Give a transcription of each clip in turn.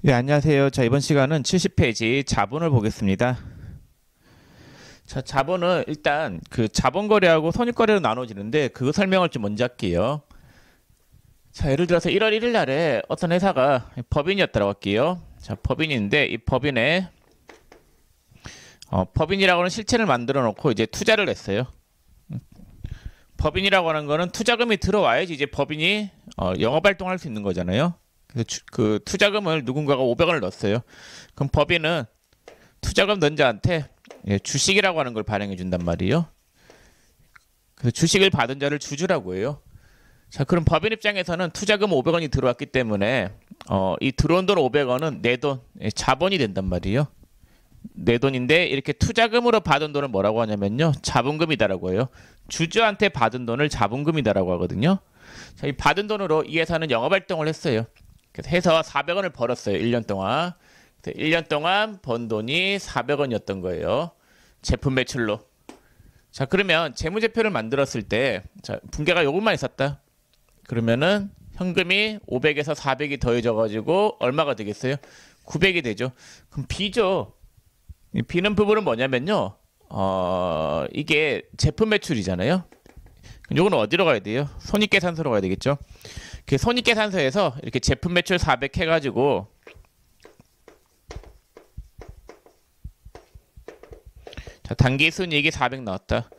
네, 안녕하세요. 자, 이번 시간은 70페이지 자본을 보겠습니다. 자, 자본은 일단 그 자본거래하고 손익거래로 나눠지는데 그거 설명을 좀 먼저 할게요. 자, 예를 들어서 1월 1일 날에 어떤 회사가 법인이었다고 할게요. 자, 법인인데 이 법인에 법인이라고 하는 실체를 만들어 놓고 이제 투자를 했어요. 법인이라고 하는 거는 투자금이 들어와야지 이제 법인이 영업활동할 수 있는 거잖아요. 그래서 그 투자금을 누군가가 500원을 넣었어요. 그럼 법인은 투자금 넣은 자한테 주식이라고 하는 걸 발행해 준단 말이에요. 그래서 주식을 받은 자를 주주라고 해요. 자, 그럼 법인 입장에서는 투자금 500원이 들어왔기 때문에 이 들어온 돈 500원은 내 돈, 자본이 된단 말이에요. 내 돈인데 이렇게 투자금으로 받은 돈을 뭐라고 하냐면요, 자본금이다라고 해요. 주주한테 받은 돈을 자본금이다라고 하거든요. 자, 이 받은 돈으로 이 회사는 영업활동을 했어요. 그래서 해서 400원을 벌었어요. 1년 동안. 1년 동안 번 돈이 400원이었던 거예요. 제품 매출로. 자, 그러면 재무제표를 만들었을 때, 자, 분계가 요것만 있었다. 그러면은 현금이 500에서 400이 더해져가지고 얼마가 되겠어요? 900이 되죠. 그럼 B죠. 이 B는 부분은 뭐냐면요. 이게 제품 매출이잖아요. 요거는 어디로 가야 돼요? 손익계산서로 가야 되겠죠. 그 손익계산서에서 이렇게 제품 매출 400 해가지고 자, 당기순이익이 400 나왔다.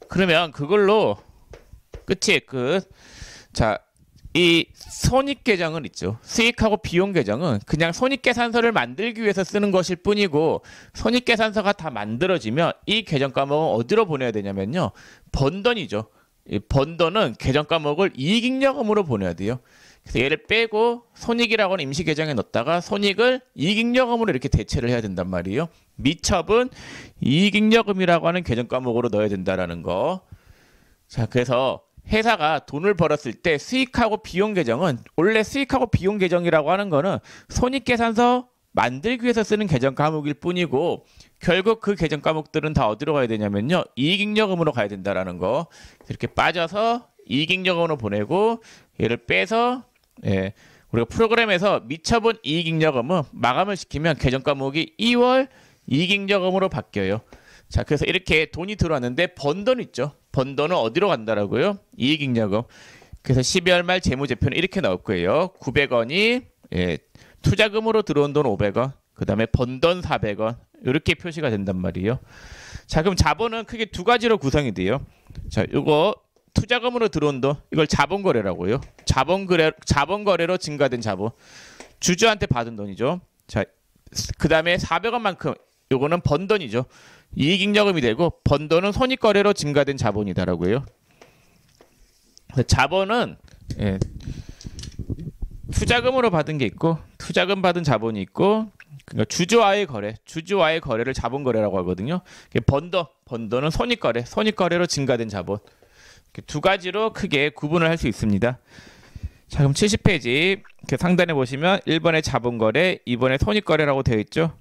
그러면 그걸로 끝이 끝. 자, 이 손익계정은 있죠. 수익하고 비용 계정은 그냥 손익계산서를 만들기 위해서 쓰는 것일 뿐이고, 손익계산서가 다 만들어지면 이 계정 과목은 어디로 보내야 되냐면요, 번돈이죠. 이 번돈은 계정 과목을 이익잉여금으로 보내야 돼요. 그래서 얘를 빼고 손익이라고 하는 임시 계정에 넣었다가 손익을 이익잉여금으로 이렇게 대체를 해야 된단 말이에요. 미첩은 이익잉여금이라고 하는 계정 과목으로 넣어야 된다라는 거. 자, 그래서 회사가 돈을 벌었을 때 수익하고 비용 계정은, 원래 수익하고 비용 계정이라고 하는 거는 손익계산서 만들기 위해서 쓰는 계정 과목일 뿐이고, 결국 그 계정 과목들은 다 어디로 가야 되냐면요, 이익잉여금으로 가야 된다라는 거. 이렇게 빠져서 이익잉여금으로 보내고, 얘를 빼서 우리가 프로그램에서 미처분 이익잉여금은 마감을 시키면 계정 과목이 2월 이익잉여금으로 바뀌어요. 자, 그래서 이렇게 돈이 들어왔는데 번 돈 있죠. 번 돈은 어디로 간다라고요? 이익잉여금. 그래서 12월 말 재무제표는 이렇게 나올 거예요. 900원이 투자금으로 들어온 돈 500원, 그 다음에 번 돈 400원, 이렇게 표시가 된단 말이에요. 자, 그럼 자본은 크게 두 가지로 구성이 돼요. 자, 이거 투자금으로 들어온 돈, 이걸 자본거래라고요. 자본거래로 증가된 자본, 주주한테 받은 돈이죠. 자, 그 다음에 400원만큼 요거는 번 돈이죠. 이익잉여금이 되고, 번 돈은 손익거래로 증가된 자본이다라고 해요. 자본은 투자금으로 받은 게 있고, 투자금 받은 자본이 있고, 그러니까 주주와의 거래를 자본거래라고 하거든요. 번돈은 손익거래로 증가된 자본. 두 가지로 크게 구분을 할 수 있습니다. 자, 그럼 70페이지 상단에 보시면 1번에 자본거래, 2번에 손익거래라고 되어 있죠.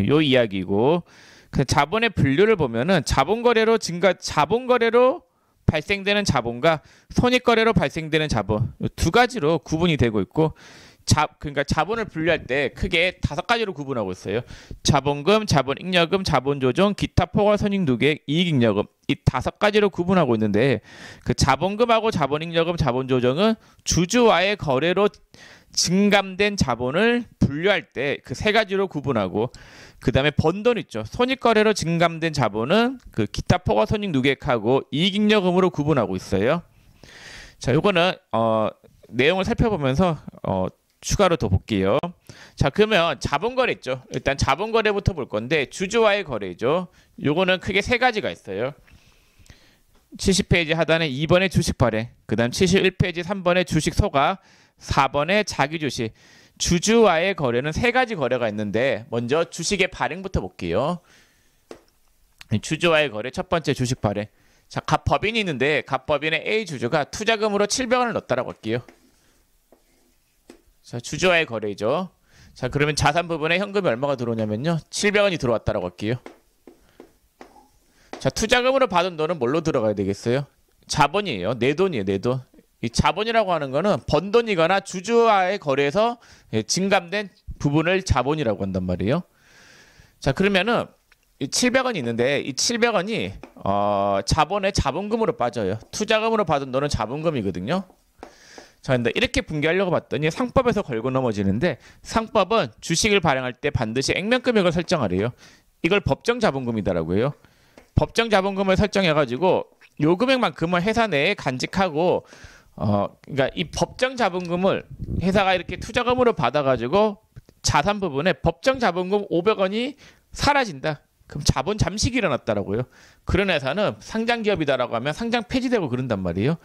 요 이야기고, 그 자본의 분류를 보면은 자본거래로 발생되는 자본과 손익거래로 발생되는 자본, 두 가지로 구분이 되고 있고, 그러니까 자본을 분류할 때 크게 5가지로 구분하고 있어요. 자본금, 자본잉여금, 자본조정, 기타 포괄 손익누계, 이익잉여금, 이 5가지로 구분하고 있는데, 그 자본금하고 자본잉여금, 자본조정은 주주와의 거래로 증감된 자본을 분류할 때 그 3가지로 구분하고, 그 다음에 번 돈 있죠. 손익거래로 증감된 자본은 그 기타 포괄 손익누계하고 이익잉여금으로 구분하고 있어요. 자, 요거는 내용을 살펴보면서 추가로 더 볼게요. 자, 그러면 자본거래 있죠. 일단 자본거래부터 볼 건데, 주주와의 거래죠. 요거는 크게 3가지가 있어요. 70페이지 하단에 2번에 주식 발행, 그 다음 71페이지 3번에 주식 소각, 4번에 자기주식. 주주와의 거래는 3가지 거래가 있는데, 먼저 주식의 발행부터 볼게요. 주주와의 거래 첫 번째 주식 발행. 자, 갑법인이 있는데 갑법인의 A 주주가 투자금으로 700원을 넣었다라고 할게요. 자, 주주와의 거래죠. 자, 그러면 자산 부분에 현금이 얼마가 들어오냐면요, 700원이 들어왔다라고 할게요. 자, 투자금으로 받은 돈은 뭘로 들어가야 되겠어요? 자본이에요. 내 돈이에요, 내 돈. 이 자본이라고 하는 거는 번 돈이거나 주주와의 거래에서 증감된 부분을 자본이라고 한단 말이에요. 자, 그러면은 이 700원이 있는데 이 700원이 자본의 자본금으로 빠져요. 투자금으로 받은 돈은 자본금이거든요. 자, 근데 이렇게 분개하려고 봤더니 상법에서 걸고 넘어지는데, 상법은 주식을 발행할 때 반드시 액면금액을 설정하래요. 이걸 법정 자본금이다라고 해요. 법정 자본금을 설정해가지고 요 금액만큼은 회사 내에 간직하고, 그러니까 이 법정 자본금을 회사가 이렇게 투자금으로 받아가지고 자산 부분에 법정 자본금 500원이 사라진다. 그럼 자본 잠식이 일어났다라고요. 그런 회사는 상장 기업이다라고 하면 상장 폐지되고 그런단 말이에요.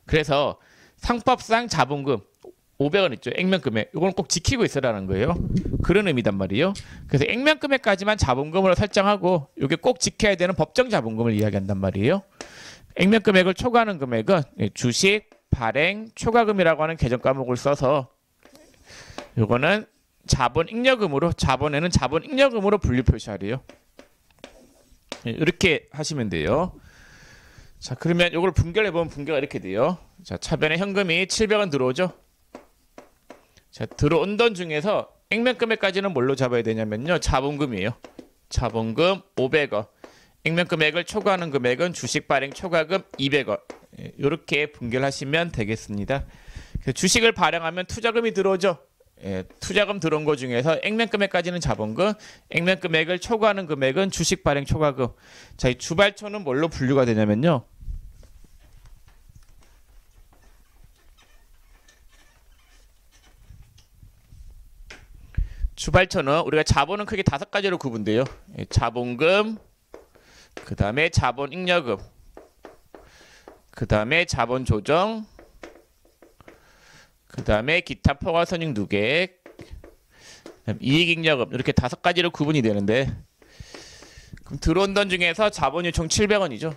그래서 상법상 자본금 500원 있죠. 액면금액. 이건 꼭 지키고 있으라는 거예요. 그런 의미단 말이에요. 그래서 액면금액까지만 자본금으로 설정하고 이게 꼭 지켜야 되는 법정 자본금을 이야기한단 말이에요. 액면금액을 초과하는 금액은 주식, 발행, 초과금이라고 하는 계정 과목을 써서 이거는 자본잉여금으로, 자본에는 자본잉여금으로 분류 표시하래요. 이렇게 하시면 돼요. 자, 그러면 이걸 분개를 해보면 분개가 이렇게 돼요. 자, 차변에 현금이 700원 들어오죠. 자, 들어온 돈 중에서 액면금액까지는 뭘로 잡아야 되냐면요, 자본금이에요. 자본금 500원. 액면금액을 초과하는 금액은 주식 발행 초과금 200원. 이렇게 분개를 하시면 되겠습니다. 주식을 발행하면 투자금이 들어오죠. 투자금 들어온 거 중에서 액면금액까지는 자본금, 액면금액을 초과하는 금액은 주식 발행 초과금. 자, 이 주발초는 뭘로 분류가 되냐면요, 주발초는 우리가 자본은 크게 5가지로 구분돼요. 자본금, 그 다음에 자본잉여금, 그 다음에 자본조정, 그 다음에 기타 포괄손익 누계액, 이익잉여금, 이렇게 5가지로 구분이 되는데, 그럼 들어온 돈 중에서 자본이 총 700원이죠.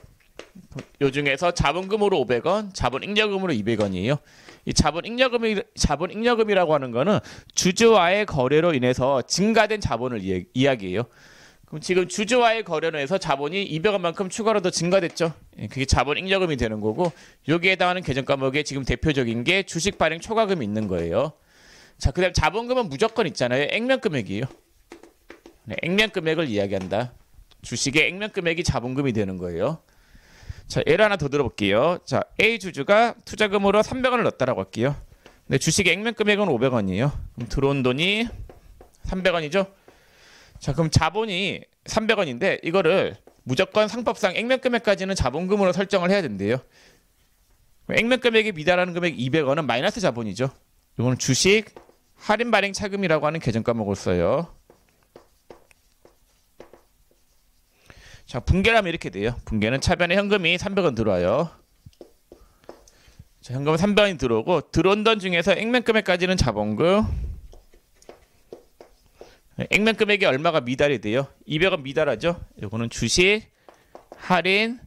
요 중에서 자본금으로 500원, 자본잉여금으로 200원이에요. 이 자본잉여금이라고 하는 거는 주주와의 거래로 인해서 증가된 자본을 이야기해요. 그럼 지금 주주와의 거래로 해서 자본이 200원만큼 추가로 더 증가됐죠. 그게 자본잉여금이 되는 거고, 여기에 해당하는 계정 과목에 지금 대표적인 게 주식 발행 초과금이 있는 거예요. 자, 그다음 자본금은 무조건 있잖아요. 액면금액이에요. 네, 액면금액을 이야기한다. 주식의 액면금액이 자본금이 되는 거예요. 자, 예를 하나 더 들어볼게요. 자, A 주주가 투자금으로 300원을 넣었다라고 할게요. 근데 주식의 액면금액은 500원이에요. 그럼 들어온 돈이 300원이죠. 자, 그럼 자본이 300원인데 이거를 무조건 상법상 액면금액까지는 자본금으로 설정을 해야 된대요. 액면금액에 미달하는 금액 200원은 마이너스 자본이죠. 이거는 주식 할인 발행 차금이라고 하는 계정 과목을 써요. 자, 분개를 하면 이렇게 돼요. 분개는 차변에 현금이 300원 들어와요. 자, 현금은 300원이 들어오고, 들어온 돈 중에서 액면금액까지는 자본금, 액면금액이 얼마가 미달이 돼요? 200원 미달하죠. 이거는 주식 할인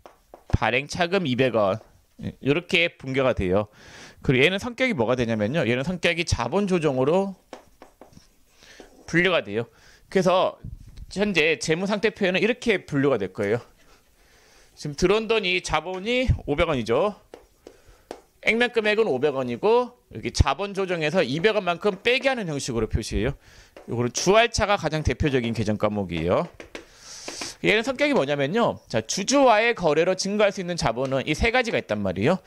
발행 차금 200원. 이렇게 분개가 돼요. 그리고 얘는 성격이 뭐가 되냐면요, 얘는 성격이 자본 조정으로 분류가 돼요. 그래서 현재 재무상태표에는 이렇게 분류가 될 거예요. 지금 들어온 돈이 자본이 500원이죠. 액면금액은 500원이고 여기 자본 조정에서 200원만큼 빼게 하는 형식으로 표시해요. 이거는 주할차가 가장 대표적인 계정 과목이에요. 얘는 성격이 뭐냐면요, 자, 주주와의 거래로 증가할 수 있는 자본은 이 3가지가 있단 말이에요.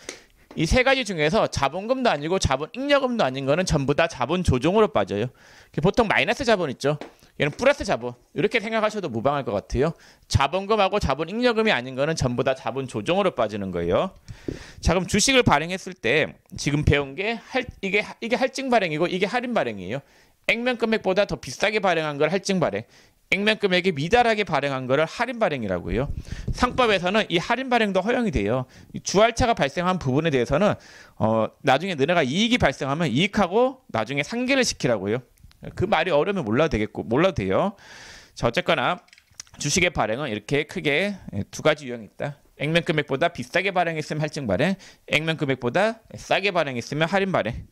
이 3가지 중에서 자본금도 아니고 자본잉여금도 아닌 거는 전부 다 자본 조정으로 빠져요. 보통 마이너스 자본 있죠. 얘는 플러스 자본, 이렇게 생각하셔도 무방할 것 같아요. 자본금하고 자본잉여금이 아닌 거는 전부 다 자본 조정으로 빠지는 거예요. 자, 그럼 주식을 발행했을 때 지금 배운 게 이게 할증 발행이고 이게 할인 발행이에요. 액면금액보다 더 비싸게 발행한 걸 할증 발행, 액면금액이 미달하게 발행한 거를 할인 발행이라고 해요. 상법에서는 이 할인 발행도 허용이 돼요. 주할차가 발생한 부분에 대해서는 나중에 너네가 이익이 발생하면 이익하고 나중에 상계를 시키라고 해요. 그 말이 어려우면 몰라도 돼요. 자, 어쨌거나 주식의 발행은 이렇게 크게 2가지 유형이 있다. 액면금액보다 비싸게 발행했으면 할증 발행, 액면금액보다 싸게 발행했으면 할인 발행.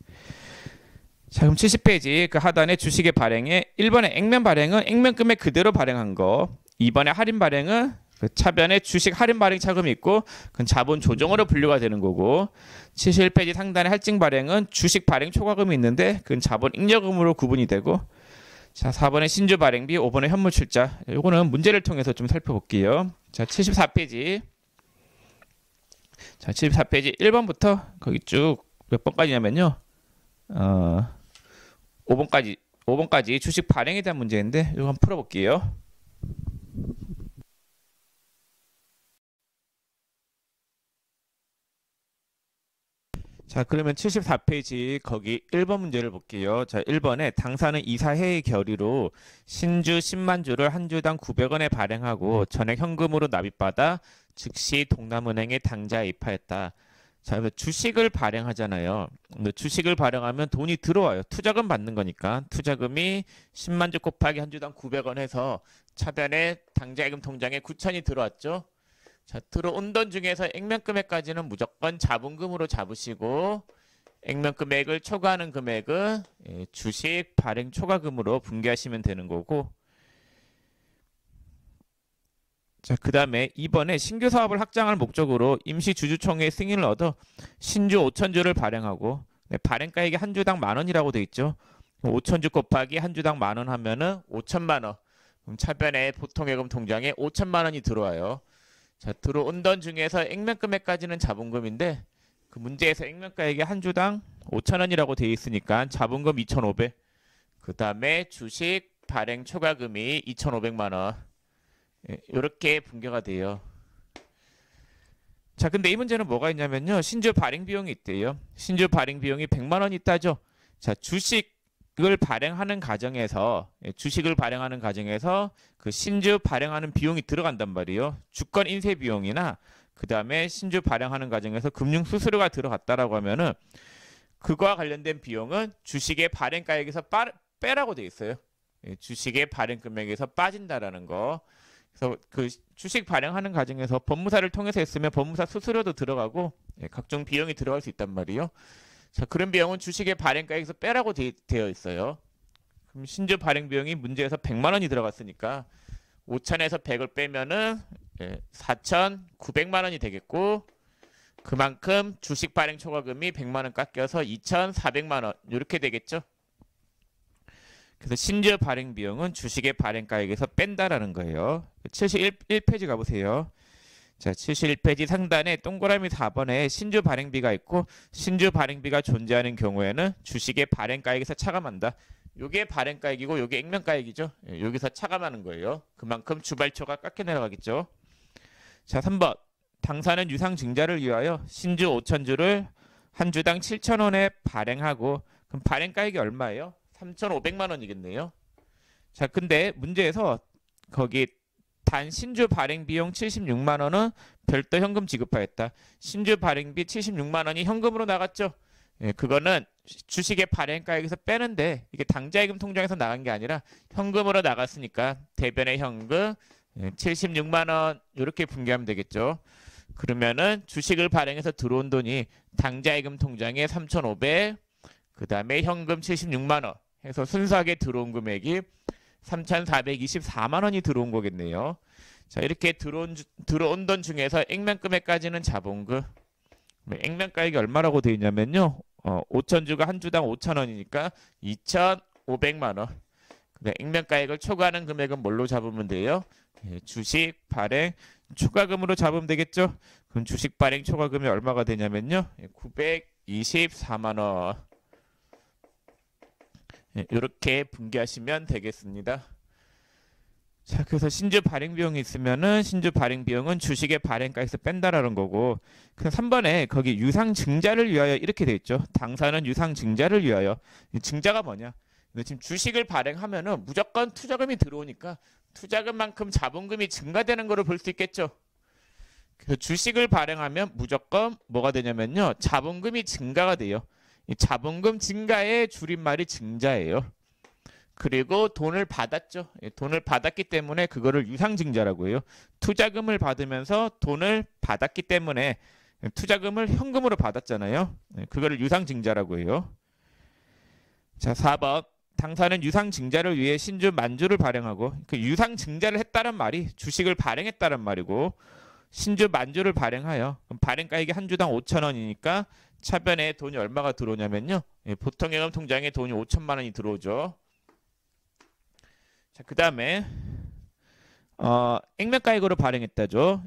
자, 그럼 70페이지 그 하단에 주식의 발행에 1번의 액면 발행은 액면금액 그대로 발행한 거, 2번의 할인 발행은 그 차변에 주식 할인 발행 차금이 있고 그건 자본 조정으로 분류가 되는 거고 71페이지 상단에 할증 발행은 주식 발행 초과금이 있는데 그건 자본 잉여금으로 구분이 되고 자 4번에 신주 발행비 5번에 현물 출자 요거는 문제를 통해서 좀 살펴볼게요. 자 74페이지 자 74페이지 1번부터 거기 쭉 몇 번까지냐면요 5번까지 주식 발행에 대한 문제인데 이거 한번 풀어볼게요. 자 그러면 74페이지 거기 1번 문제를 볼게요. 자 1번에 당사는 이사회의 결의로 신주 10만 주를 한 주당 900원에 발행하고 전액 현금으로 납입받아 즉시 동남은행에 당좌에 입하였다. 자 주식을 발행하잖아요. 근데 주식을 발행하면 돈이 들어와요. 투자금 받는 거니까 투자금이 10만 주 곱하기 한 주당 900원 해서 차변에 당좌예금 통장에 9천이 들어왔죠. 자, 들어온 돈 중에서 액면 금액까지는 무조건 자본금으로 잡으시고 액면 금액을 초과하는 금액은 주식 발행 초과금으로 분개하시면 되는 거고 자, 그 다음에 이번에 신규 사업을 확장할 목적으로 임시주주총회 승인을 얻어 신주 5천주를 발행하고 발행가액이 한 주당 10,000원이라고 돼 있죠. 5천주 곱하기 한 주당 10,000원 하면은 5천만 원. 그럼 차변에 보통예금 통장에 5천만 원이 들어와요. 자, 들어온 돈 중에서 액면 금액까지는 자본금인데 그 문제에서 액면가액이 한 주당 5,000원이라고 돼 있으니까 자본금 2,500. 그 다음에 주식 발행 초과금이 2,500만 원. 이렇게 분개가 돼요. 자, 근데 이 문제는 뭐가 있냐면요. 신주 발행 비용이 있대요. 신주 발행 비용이 100만 원이 있다죠. 자, 주식을 발행하는 과정에서 그 신주 발행하는 비용이 들어간단 말이에요. 주권 인쇄 비용이나 그 다음에 신주 발행하는 과정에서 금융 수수료가 들어갔다라고 하면은 그거와 관련된 비용은 주식의 발행가액에서 빼라고 돼 있어요. 주식의 발행 금액에서 빠진다라는 거. 그래서 그 주식 발행하는 과정에서 법무사를 통해서 했으면 법무사 수수료도 들어가고 각종 비용이 들어갈 수 있단 말이에요. 자, 그런 비용은 주식의 발행가액에서 빼라고 되어 있어요. 그럼 신주 발행 비용이 문제에서 100만 원이 들어갔으니까 5천에서 100을 빼면은 4,900만 원이 되겠고 그만큼 주식 발행 초과금이 100만 원 깎여서 2,400만 원 이렇게 되겠죠. 그래서 신주 발행 비용은 주식의 발행가액에서 뺀다라는 거예요. 71페이지 가보세요. 자, 71페이지 상단에 동그라미 4번에 신주 발행비가 있고 신주 발행비가 존재하는 경우에는 주식의 발행가액에서 차감한다. 요게 발행가액이고 요게 액면가액이죠. 여기서 차감하는 거예요. 그만큼 주발초가 깎여 내려가겠죠. 자, 3번 당사는 유상증자를 위하여 신주 5천주를 한 주당 7,000원에 발행하고 그럼 발행가액이 얼마예요? 3,500만 원이겠네요. 자, 근데 문제에서 거기 단 신주 발행 비용 76만 원은 별도 현금 지급하였다. 신주 발행비 76만 원이 현금으로 나갔죠. 그거는 주식의 발행가액에서 빼는데 이게 당좌예금 통장에서 나간 게 아니라 현금으로 나갔으니까 대변의 현금 76만 원 이렇게 분개하면 되겠죠. 그러면은 주식을 발행해서 들어온 돈이 당좌예금 통장에 3,500, 그 다음에 현금 76만 원 해서 순수하게 들어온 금액이 3,424만 원이 들어온 거겠네요. 자, 이렇게 들어온 돈 중에서 액면 금액까지는 자본금. 액면가액이 얼마라고 되어 있냐면요. 5천주가 한 주당 5,000원이니까 2,500만 원. 액면가액을 초과하는 금액은 뭘로 잡으면 돼요? 주식 발행 초과금으로 잡으면 되겠죠. 그럼 주식 발행 초과금이 얼마가 되냐면요. 924만 원. 이렇게 분개하시면 되겠습니다. 자, 그래서 신주 발행 비용이 있으면은 신주 발행 비용은 주식의 발행가에서 뺀다라는 거고, 그래서 3번에 거기 유상 증자를 위하여 이렇게 돼 있죠. 당사는 유상 증자를 위하여. 증자가 뭐냐? 지금 주식을 발행하면은 무조건 투자금이 들어오니까 투자금만큼 자본금이 증가되는 거를 볼 수 있겠죠. 그래서 주식을 발행하면 무조건 뭐가 되냐면요, 자본금이 증가가 돼요. 이 자본금 증가의 줄임말이 증자예요. 그리고 돈을 받았죠. 돈을 받았기 때문에 그거를 유상증자라고 해요. 투자금을 받으면서 돈을 받았기 때문에 투자금을 현금으로 받았잖아요. 그거를 유상증자라고 해요. 자, 4번 당사는 유상 증자를 위해 신주 만주를 발행하고 그 유상 증자를 했다는 말이 주식을 발행했다는 말이고 신주 만주를 발행하여 그럼 발행가액이 한 주당 5,000원이니까 차변에 돈이 얼마가 들어오냐면요. 보통 예금 통장에 돈이 5천만 원이 들어오죠. 자, 그다음에 액면가액으로 발행했다죠.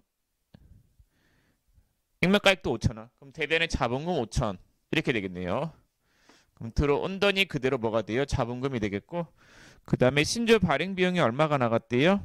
액면가액도 5,000원. 그럼 대변에 자본금 5,000 이렇게 되겠네요. 그럼 들어온 돈이 그대로 뭐가 돼요? 자본금이 되겠고 그다음에 신주 발행 비용이 얼마가 나갔대요?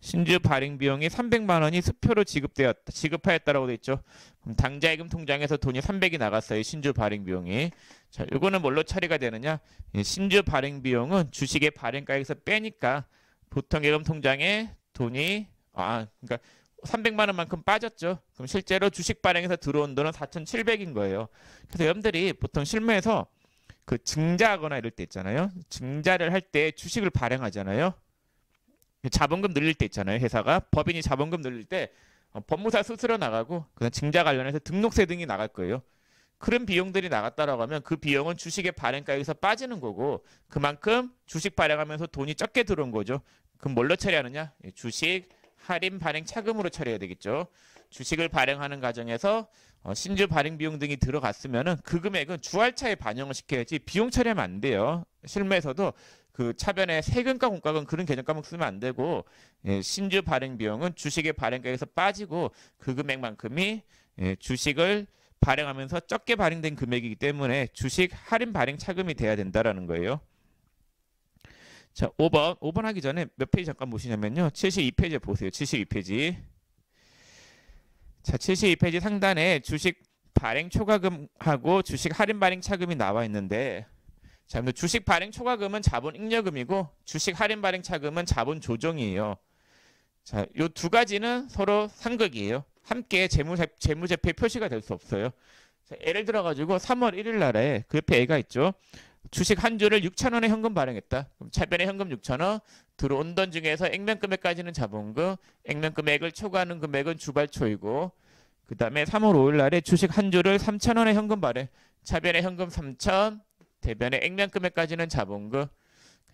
신주 발행 비용이 300만 원이 수표로 지급하였다라고 돼 있죠. 그럼 당자예금 통장에서 돈이 300이 나갔어요. 신주 발행 비용이. 자, 이거는 뭘로 처리가 되느냐? 신주 발행 비용은 주식의 발행가액에서 빼니까 보통 예금 통장에 돈이 그러니까 300만 원만큼 빠졌죠. 그럼 실제로 주식 발행에서 들어온 돈은 4,700인 거예요. 그래서 여러분들이 보통 실무에서 그 증자하거나 이럴 때 있잖아요. 증자를 할 때 주식을 발행하잖아요. 자본금 늘릴 때 있잖아요. 회사가 법인이 자본금 늘릴 때 법무사 수수료 나가고 그다음 증자 관련해서 등록세 등이 나갈 거예요. 그런 비용들이 나갔다라고 하면 그 비용은 주식의 발행가액에서 빠지는 거고 그만큼 주식 발행하면서 돈이 적게 들어온 거죠. 그럼 뭘로 처리하느냐? 주식 할인 발행 차금으로 처리해야 되겠죠. 주식을 발행하는 과정에서 신주 발행 비용 등이 들어갔으면은 그 금액은 주할차에 반영을 시켜야지 비용 처리하면 안 돼요. 실무에서도 그 차변에 세금과 공과금 그런 개념 과목 쓰면 안 되고 신주 발행 비용은 주식의 발행가액에서 빠지고 그 금액만큼이 주식을 발행하면서 적게 발행된 금액이기 때문에 주식 할인 발행 차금이 돼야 된다라는 거예요. 자, 5번 하기 전에 몇 페이지 잠깐 보시냐면요. 72페이지 보세요. 72페이지. 자, 72페이지 상단에 주식 발행 초과금하고 주식 할인 발행 차금이 나와 있는데 자, 주식 발행 초과금은 자본 잉여금이고 주식 할인 발행 차금은 자본 조정이에요. 자, 요 두 가지는 서로 상극이에요. 함께 재무제표에 표시가 될 수 없어요. 자, 예를 들어 가지고 3월 1일 날에 그 옆에 애가 있죠. 주식 한 주를 6,000원에 현금 발행했다. 그럼 차변에 현금 6,000원, 들어온 돈 중에서 액면 금액까지는 자본금, 액면 금액을 초과하는 금액은 주발초이고 그 다음에 3월 5일 날에 주식 한 주를 3,000원에 현금 발행, 차변에 현금 3,000, 대변에 액면 금액까지는 자본금,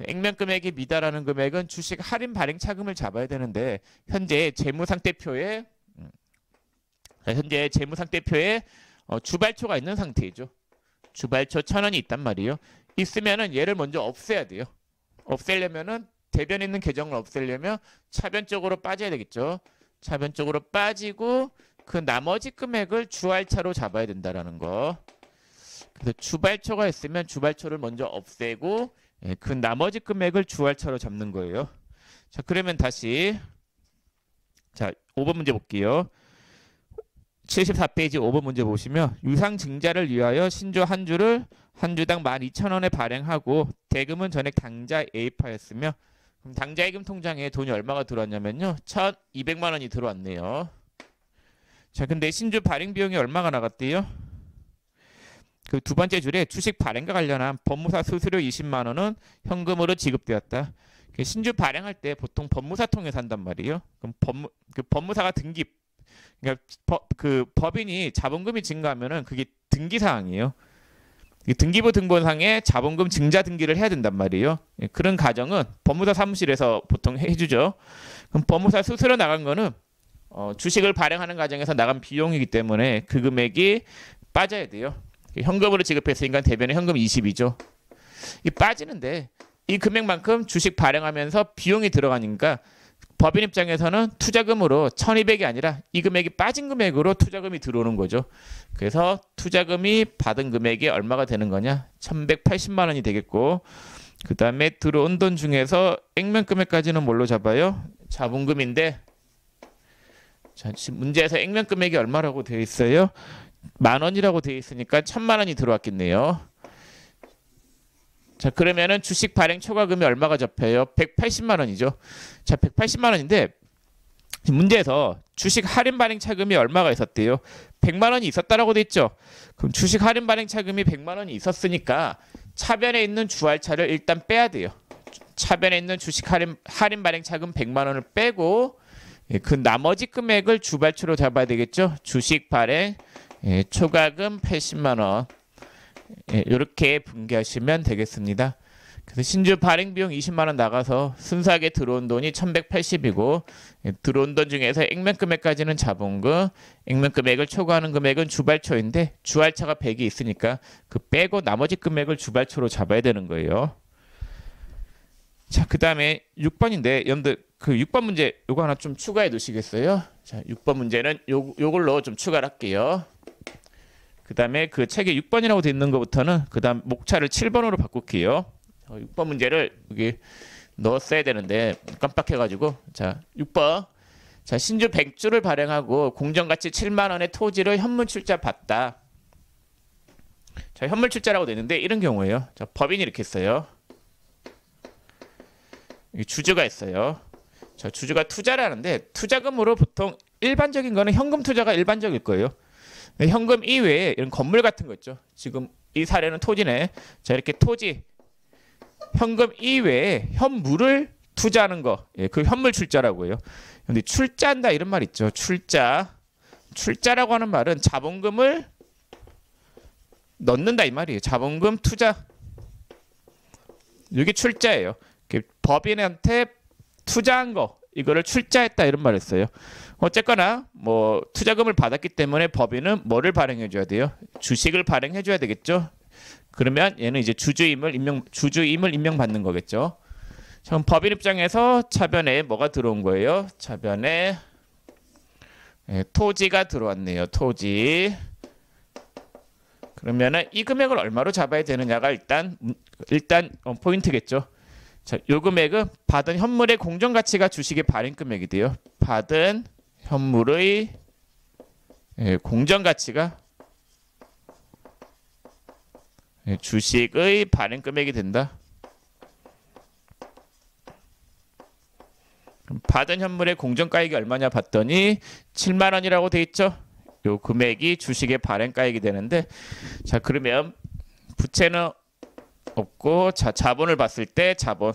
액면 금액이 미달하는 금액은 주식 할인 발행 차금을 잡아야 되는데 현재 재무상태표에 주발초가 있는 상태이죠. 주발초 1,000원이 있단 말이에요. 있으면은 얘를 먼저 없애야 돼요. 없애려면은 대변에 있는 계정을 없애려면 차변 쪽으로 빠져야 되겠죠. 차변 쪽으로 빠지고 그 나머지 금액을 주할차로 잡아야 된다라는 거. 그래서 주발초가 있으면 주발초를 먼저 없애고 그 나머지 금액을 주할차로 잡는 거예요. 자, 그러면 다시 자 5번 문제 볼게요. 74페이지 5번 문제 보시면 유상 증자를 위하여 신주 한 주를 한 주당 12,000원에 발행하고 대금은 전액 당자 예입하였으며 그럼 당자예금 통장에 돈이 얼마가 들어왔냐면요. 1,200만 원이 들어왔네요. 자, 근데 신주 발행 비용이 얼마가 나갔대요? 그 두 번째 줄에 주식 발행과 관련한 법무사 수수료 20만 원은 현금으로 지급되었다. 신주 발행할 때 보통 법무사 통해서 한단 말이에요. 그럼 법무사가 그러니까 법인이 자본금이 증가하면은 그게 등기 사항이에요. 등기부 등본상에 자본금 증자 등기를 해야 된단 말이에요. 그런 과정은 법무사 사무실에서 보통 해주죠. 그럼 법무사 수수료 나간 거는 주식을 발행하는 과정에서 나간 비용이기 때문에 그 금액이 빠져야 돼요. 현금으로 지급했으니까 대변에 현금 20이죠. 이 빠지는데 이 금액만큼 주식 발행하면서 비용이 들어가니까 법인 입장에서는 투자금으로 1,200이 아니라 이 금액이 빠진 금액으로 투자금이 들어오는 거죠. 그래서 투자금이 받은 금액이 얼마가 되는 거냐? 1,180만 원이 되겠고 그 다음에 들어온 돈 중에서 액면 금액까지는 뭘로 잡아요? 자본금인데 자, 문제에서 액면 금액이 얼마라고 되어 있어요? 10,000원이라고 되어 있으니까 1,000만 원이 들어왔겠네요. 자, 그러면은 주식 발행 초과금이 얼마가 잡혀요? 180만 원이죠. 자, 180만 원인데 문제에서 주식 할인 발행 차금이 얼마가 있었대요? 100만 원이 있었다라고 돼 있죠. 그럼 주식 할인 발행 차금이 100만 원이 있었으니까 차변에 있는 주할차를 일단 빼야 돼요. 차변에 있는 주식 할인 발행 차금 100만 원을 빼고 그 나머지 금액을 주발초로 잡아야 되겠죠. 주식 발행 초과금 80만 원. 이렇게 분개하시면 되겠습니다. 그래서 신주 발행 비용 20만 원 나가서 순수하게 들어온 돈이 1,180이고 들어온 돈 중에서 액면 금액까지는 자본금, 액면 금액을 초과하는 금액은 주발초인데 주할차가 100이 있으니까 그 빼고 나머지 금액을 주발초로 잡아야 되는 거예요. 자, 그 다음에 6번인데 여러분들 그 6번 문제 요거 하나 좀 추가해 두시겠어요? 자, 6번 문제는 요걸로 좀 추가를 할게요. 그 다음에 그 책에 6번이라고 되어 있는 것부터는 그 다음 목차를 7번으로 바꿀게요. 6번 문제를 여기 넣었어야 되는데 깜빡해가지고 자 6번 자 신주 100주를 발행하고 공정가치 7만 원의 토지를 현물출자 받다. 자 현물출자라고 되는데 이런 경우에요. 자 법인이 이렇게 써요. 주주가 있어요. 자 주주가 투자를 하는데 투자금으로 보통 일반적인 거는 현금 투자가 일반적일 거예요. 현금 이외에 이런 건물 같은 거 있죠. 지금 이 사례는 토지네. 자 이렇게 토지 현금 이외에 현물을 투자하는 거, 예, 그 현물 출자라고 해요. 근데 출자한다 이런 말 있죠. 출자라고 하는 말은 자본금을 넣는다 이 말이에요. 자본금 투자. 이게 출자예요. 법인한테 투자한 거, 이거를 출자했다 이런 말을 했어요. 어쨌거나 뭐 투자금을 받았기 때문에 법인은 뭐를 발행해 줘야 돼요? 주식을 발행해 줘야 되겠죠. 그러면 얘는 이제 주주임을 임명받는 거겠죠. 그럼 법인 입장에서 차변에 뭐가 들어온 거예요? 차변에 토지가 들어왔네요. 토지. 그러면은 이 금액을 얼마로 잡아야 되느냐가 일단 포인트겠죠. 자, 요 금액은 받은 현물의 공정가치가 주식의 발행 금액이 돼요. 받은 현물의 공정가치가 주식의 발행 금액이 된다. 받은 현물의 공정가액이 얼마냐 봤더니 7만 원이라고 돼 있죠. 요 금액이 주식의 발행가액이 되는데 자 그러면 부채는 없고 자 자본을 봤을 때 자본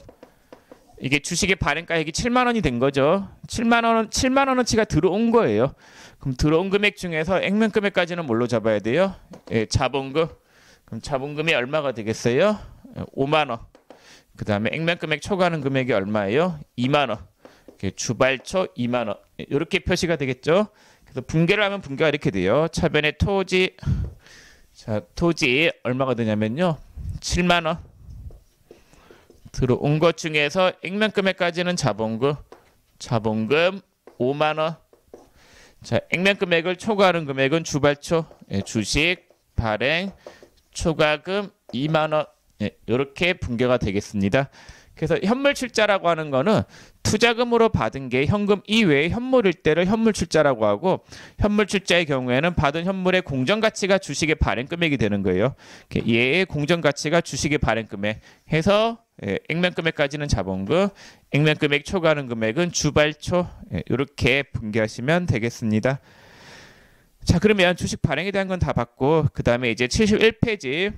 이게 주식의 발행가액이 7만 원이 된 거죠. 7만 원어치가 들어온 거예요. 그럼 들어온 금액 중에서 액면 금액까지는 뭘로 잡아야 돼요? 예, 자본금. 그럼 자본금이 얼마가 되겠어요? 5만 원. 그 다음에 액면 금액 초과하는 금액이 얼마예요? 2만 원. 주발초 2만 원. 이렇게 표시가 되겠죠. 그래서 분개를 하면 분개가 이렇게 돼요. 차변의 토지. 자, 토지 얼마가 되냐면요. 7만 원. 들어온 것 중에서 액면 금액까지는 자본금 5만 원. 자, 액면 금액을 초과하는 금액은 주발초, 예, 주식 발행 초과금 2만 원. 예, 이렇게 분개가 되겠습니다. 그래서 현물 출자라고 하는 거는 투자금으로 받은 게 현금 이외의 현물일 때를 현물 출자라고 하고 현물 출자의 경우에는 받은 현물의 공정가치가 주식의 발행 금액이 되는 거예요. 얘의 공정가치가 주식의 발행 금액 해서 액면 금액까지는 자본금, 액면 금액 초과하는 금액은 주발초. 이렇게 분개하시면 되겠습니다. 자 그러면 주식 발행에 대한 건 다 봤고 그 다음에 이제 71페이지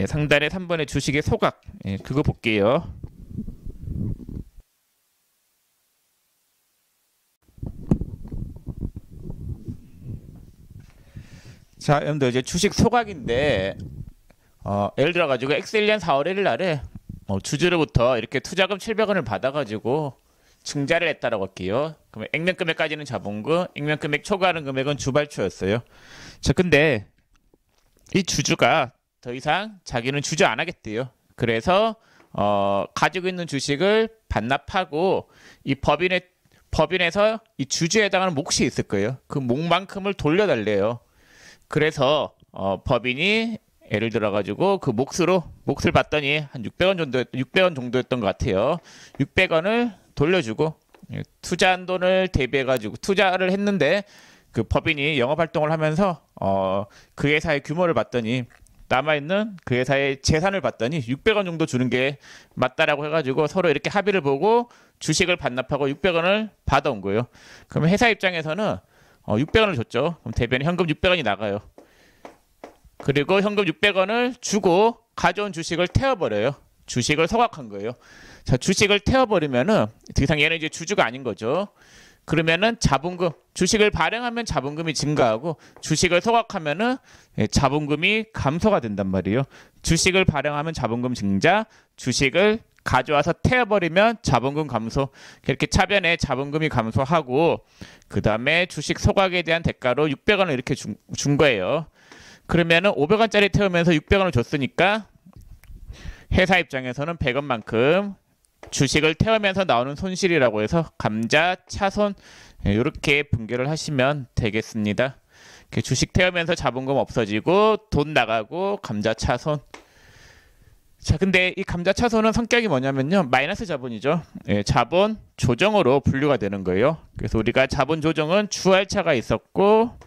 상단에 3번의 주식의 소각 그거 볼게요. 자 여러분들 이제 주식 소각인데 예를 들어 가지고 엑셀리안 4월 1일 날에 주주로부터 이렇게 투자금 700원을 받아가지고 증자를 했다라고 할게요. 그러면 액면 금액까지는 자본금, 액면 금액 초과하는 금액은 주발초였어요. 자 근데 이 주주가 더 이상 자기는 주주 안 하겠대요. 그래서 가지고 있는 주식을 반납하고 이 법인에서 이 주주에 해당하는 몫이 있을 거예요. 그 몫만큼을 돌려달래요. 그래서 법인이 예를 들어 가지고 그 몫을 받더니 한 600원 정도였던 것 같아요. 600원을 돌려주고 투자한 돈을 대비해 가지고 투자를 했는데 그 법인이 영업 활동을 하면서 그 회사의 규모를 봤더니 남아있는 그 회사의 재산을 봤더니 600원 정도 주는 게 맞다라고 해가지고 서로 이렇게 합의를 보고 주식을 반납하고 600원을 받아온 거예요. 그러면 회사 입장에서는 600원을 줬죠. 그럼 대변에 현금 600원이 나가요. 그리고 현금 600원을 주고 가져온 주식을 태워버려요. 주식을 소각한 거예요. 자, 주식을 태워버리면은 더 이상 얘는 이제 주주가 아닌 거죠. 그러면은 자본금, 주식을 발행하면 자본금이 증가하고 주식을 소각하면은 자본금이 감소가 된단 말이에요. 주식을 발행하면 자본금 증자, 주식을 가져와서 태워버리면 자본금 감소. 이렇게 차변에 자본금이 감소하고 그 다음에 주식 소각에 대한 대가로 600원을 이렇게 준 거예요. 그러면은 500원짜리 태우면서 600원을 줬으니까 회사 입장에서는 100원만큼 주식을 태우면서 나오는 손실이라고 해서 감자, 차손 이렇게 분개를 하시면 되겠습니다. 주식 태우면서 자본금 없어지고 돈 나가고 감자, 차손. 자, 근데 이 감자, 차손은 성격이 뭐냐면요, 마이너스 자본이죠. 자본 조정으로 분류가 되는 거예요. 그래서 우리가 자본 조정은 주할차가 있었고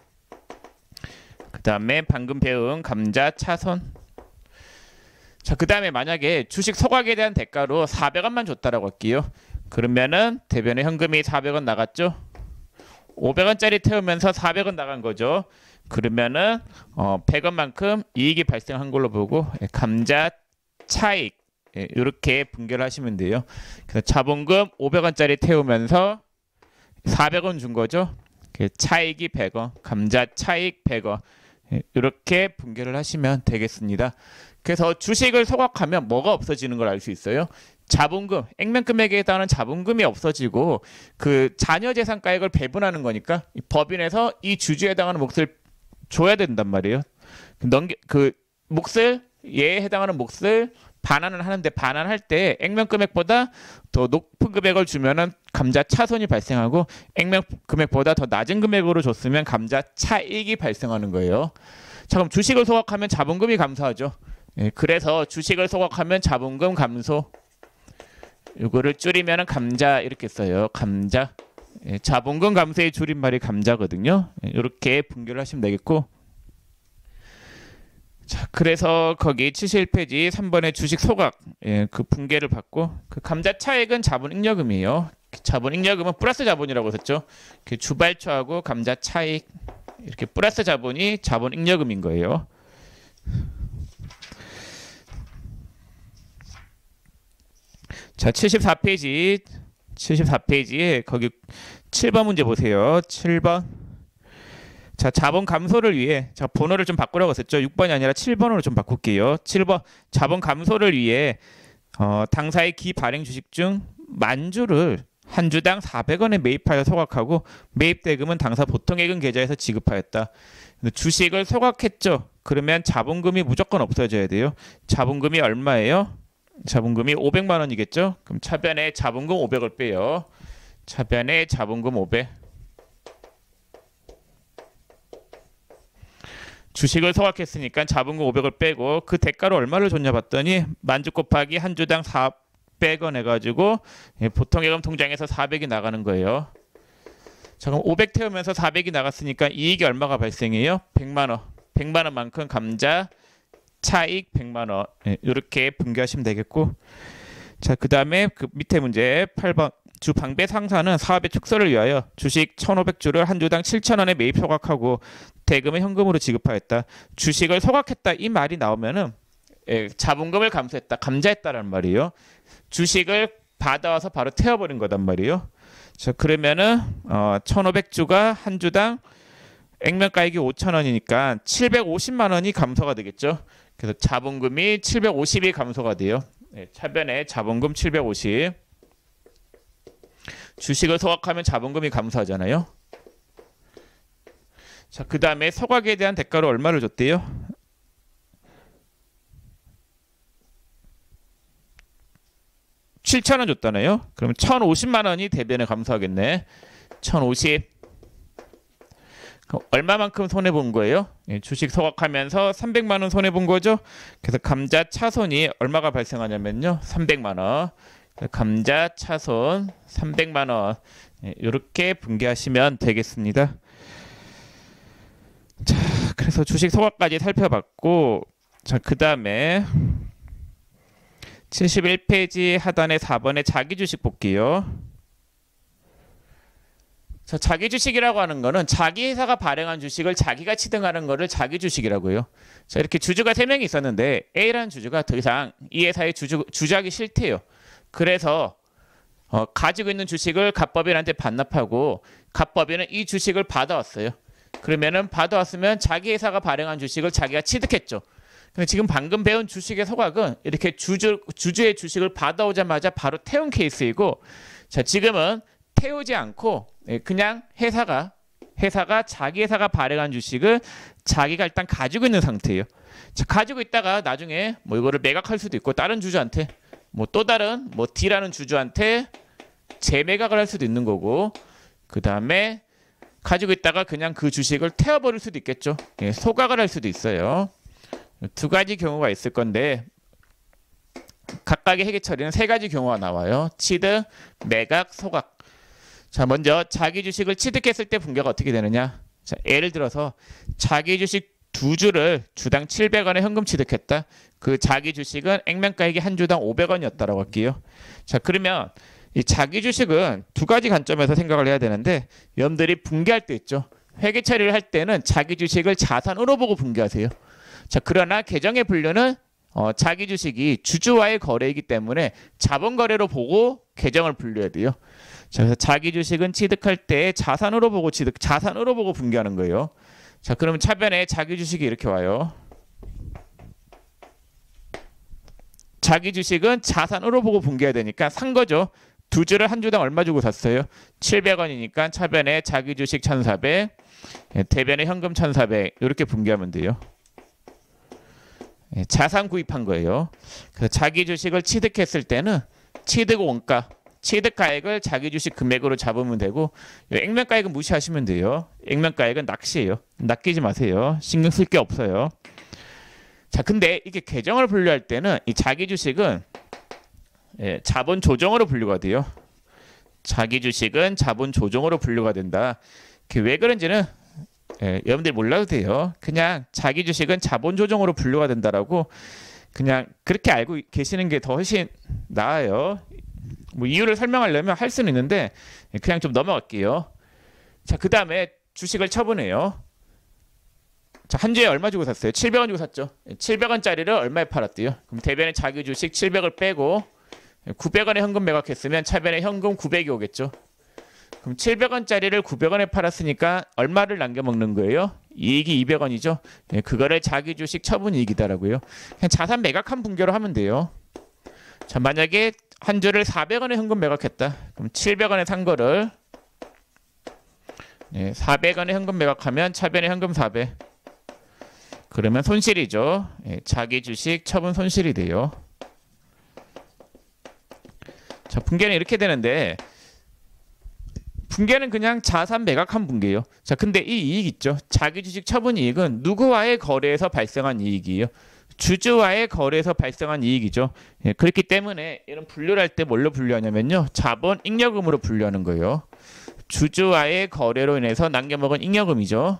그 다음에 방금 배운 감자, 차손. 자, 그 다음에 만약에 주식 소각에 대한 대가로 400원만 줬다라고 할게요. 그러면은 대변에 현금이 400원 나갔죠. 500원짜리 태우면서 400원 나간 거죠. 그러면은 100원만큼 이익이 발생한 걸로 보고 감자, 차익 이렇게 분개를 하시면 돼요. 그래서 자본금 500원짜리 태우면서 400원 준 거죠. 차익이 100원, 감자 차익 100원 이렇게 분개를 하시면 되겠습니다. 그래서 주식을 소각하면 뭐가 없어지는 걸 알 수 있어요. 자본금, 액면금액에 해당하는 자본금이 없어지고 그 자녀재산가액을 배분하는 거니까 법인에서 이 주주에 해당하는 몫을 줘야 된단 말이에요. 그 몫을 얘에 해당하는 몫을 반환을 하는데 반환할 때 액면금액보다 더 높은 금액을 주면은 감자 차손이 발생하고 액면금액보다 더 낮은 금액으로 줬으면 감자 차익이 발생하는 거예요. 자, 그럼 주식을 소각하면 자본금이 감소하죠. 그래서 주식을 소각하면 자본금 감소. 이거를 줄이면은 감자 이렇게 써요. 감자. 자본금 감소의 줄임말이 감자거든요. 이렇게 분류를 하시면 되겠고. 자, 그래서 거기 71페이지 3번의 주식 소각 그 분개를 받고 그 감자 차액은 자본잉여금이에요. 자본잉여금은 플러스 자본이라고 했었죠. 그 주발초하고 감자 차익 이렇게 플러스 자본이 자본잉여금인 거예요. 자, 74페이지에 거기 7번 문제 보세요. 7번. 자, 자본 감소를 위해 자, 번호를 좀 바꾸라고 했었죠. 6번이 아니라 7번으로 좀 바꿀게요. 7번. 자본 감소를 위해 당사의 기발행 주식 중 만주를 한 주당 400원에 매입하여 소각하고 매입 대금은 당사 보통예금 계좌에서 지급하였다. 주식을 소각했죠. 그러면 자본금이 무조건 없어져야 돼요. 자본금이 얼마예요? 자본금이 500만 원이겠죠. 그럼 차변에 자본금 500을 빼요. 차변에 자본금 500. 주식을 소각했으니까 자본금 500을 빼고 그 대가로 얼마를 줬냐 봤더니 만주 곱하기 한 주당 400원 해가지고 보통예금 통장에서 400이 나가는 거예요. 자, 그럼 500 태우면서 400이 나갔으니까 이익이 얼마가 발생해요? 100만 원. 100만 원만큼 감자 차익 100만 원. 이렇게 분개하시면 되겠고. 자, 그 다음에 그 밑에 문제 8번. 주 방배 상사는 사업의 축소를 위하여 주식 1,500주를 한 주당 7,000원에 매입 소각하고 대금을 현금으로 지급하였다. 주식을 소각했다 이 말이 나오면은 자본금을 감소했다, 감자했다라는 말이에요. 주식을 받아와서 바로 태워버린 거단 말이에요. 자, 그러면은 1,500주가 한 주당 액면가액이 5,000원이니까 750만 원이 감소가 되겠죠. 그래서 자본금이 750이 감소가 돼요. 차변에 자본금 750. 주식을 소각하면 자본금이 감소하잖아요. 자, 그 다음에 소각에 대한 대가로 얼마를 줬대요? 7,000원 줬잖아요. 그러면 1,050만 원이 대변에 감소하겠네. 1,050. 얼마만큼 손해본 거예요? 주식 소각하면서 300만 원 손해본 거죠. 그래서 감자 차손이 얼마가 발생하냐면요. 300만 원. 감자 차손 300만 원. 이렇게 분개하시면 되겠습니다. 자, 그래서 주식 소각까지 살펴봤고, 자, 그 다음에 71페이지 하단의 4번의 자기 주식 볼게요. 자, 자기 주식이라고 하는 거는 자기 회사가 발행한 주식을 자기가 취득하는 거를 자기 주식이라고 해요. 자, 이렇게 주주가 3명이 있었는데 A라는 주주가 더 이상 이 회사의 주작이 싫대요. 그래서 가지고 있는 주식을 갑법인한테 반납하고 갑법인은 이 주식을 받아왔어요. 그러면은 받아왔으면 자기 회사가 발행한 주식을 자기가 취득했죠. 근데 지금 방금 배운 주식의 소각은 이렇게 주주의 주식을 받아오자마자 바로 태운 케이스이고, 자, 지금은 태우지 않고 그냥 회사가 자기 회사가 발행한 주식을 자기가 일단 가지고 있는 상태예요. 자, 가지고 있다가 나중에 뭐 이거를 매각할 수도 있고 다른 주주한테 뭐 또 다른 뭐 D라는 주주한테 재매각을 할 수도 있는 거고, 그 다음에 가지고 있다가 그냥 그 주식을 태워버릴 수도 있겠죠. 소각을 할 수도 있어요. 두 가지 경우가 있을 건데 각각의 회계 처리는 세 가지 경우가 나와요. 취득, 매각, 소각. 자, 먼저 자기 주식을 취득했을 때 분계가 어떻게 되느냐. 자, 예를 들어서 자기 주식 두 주를 주당 700원에 현금 취득했다. 그 자기 주식은 액면가액이 한 주당 500원이었다라고 할게요. 자, 그러면 이 자기 주식은 두 가지 관점에서 생각을 해야 되는데, 여러분들이 분계할 때 있죠. 회계 처리를 할 때는 자기 주식을 자산으로 보고 분계하세요. 자, 그러나 계정의 분류는 자기 주식이 주주와의 거래이기 때문에 자본 거래로 보고 계정을 분류해야 돼요. 자, 그래서 자기 주식은 취득할 때 자산으로 보고 분계하는 거예요. 자, 그러면 차변에 자기 주식이 이렇게 와요. 자기 주식은 자산으로 보고 분계해야 되니까 산 거죠. 두 주를 한 주당 얼마 주고 샀어요? 700원이니까 차변에 자기 주식 1,400, 대변에 현금 1,400 이렇게 분계하면 돼요. 자산 구입한 거예요. 그래서 자기 주식을 취득했을 때는 취득 원가, 취득가액을 자기 주식 금액으로 잡으면 되고, 액면가액은 무시하시면 돼요. 액면가액은 낚시예요. 낚이지 마세요. 신경 쓸 게 없어요. 자, 근데 이게 계정을 분류할 때는 이 자기 주식은 자본 조정으로 분류가 돼요. 자기 주식은 자본 조정으로 분류가 된다. 왜 그런지는 여러분들이 몰라도 돼요. 그냥 자기 주식은 자본 조정으로 분류가 된다라고 그냥 그렇게 알고 계시는 게 더 훨씬 나아요. 뭐 이유를 설명하려면 할 수는 있는데 그냥 좀 넘어갈게요. 자, 그 다음에 주식을 처분해요. 자, 한 주에 얼마 주고 샀어요? 700원 주고 샀죠. 700원짜리를 얼마에 팔았대요? 그럼 대변에 자기 주식 700을 빼고 900원에 현금 매각했으면 차변에 현금 900이 오겠죠. 그럼 700원짜리를 900원에 팔았으니까 얼마를 남겨먹는 거예요? 이익이 200원이죠. 그거를 자기 주식 처분 이익이다라고요. 그냥 자산 매각한 분계로 하면 돼요. 자, 만약에 한 주를 400원에 현금 매각했다. 그럼 700원에 산 거를 400원에 현금 매각하면 차변에 현금 400. 그러면 손실이죠. 자기 주식 처분 손실이 돼요. 자, 분계는 이렇게 되는데, 분계는 그냥 자산 매각한 분계예요. 자, 근데 이 이익 있죠. 자기 주식 처분 이익은 누구와의 거래에서 발생한 이익이에요. 주주와의 거래에서 발생한 이익이죠. 그렇기 때문에 이런 분류를 할 때 뭘로 분류하냐면요, 자본 잉여금으로 분류하는 거예요. 주주와의 거래로 인해서 남겨먹은 잉여금이죠.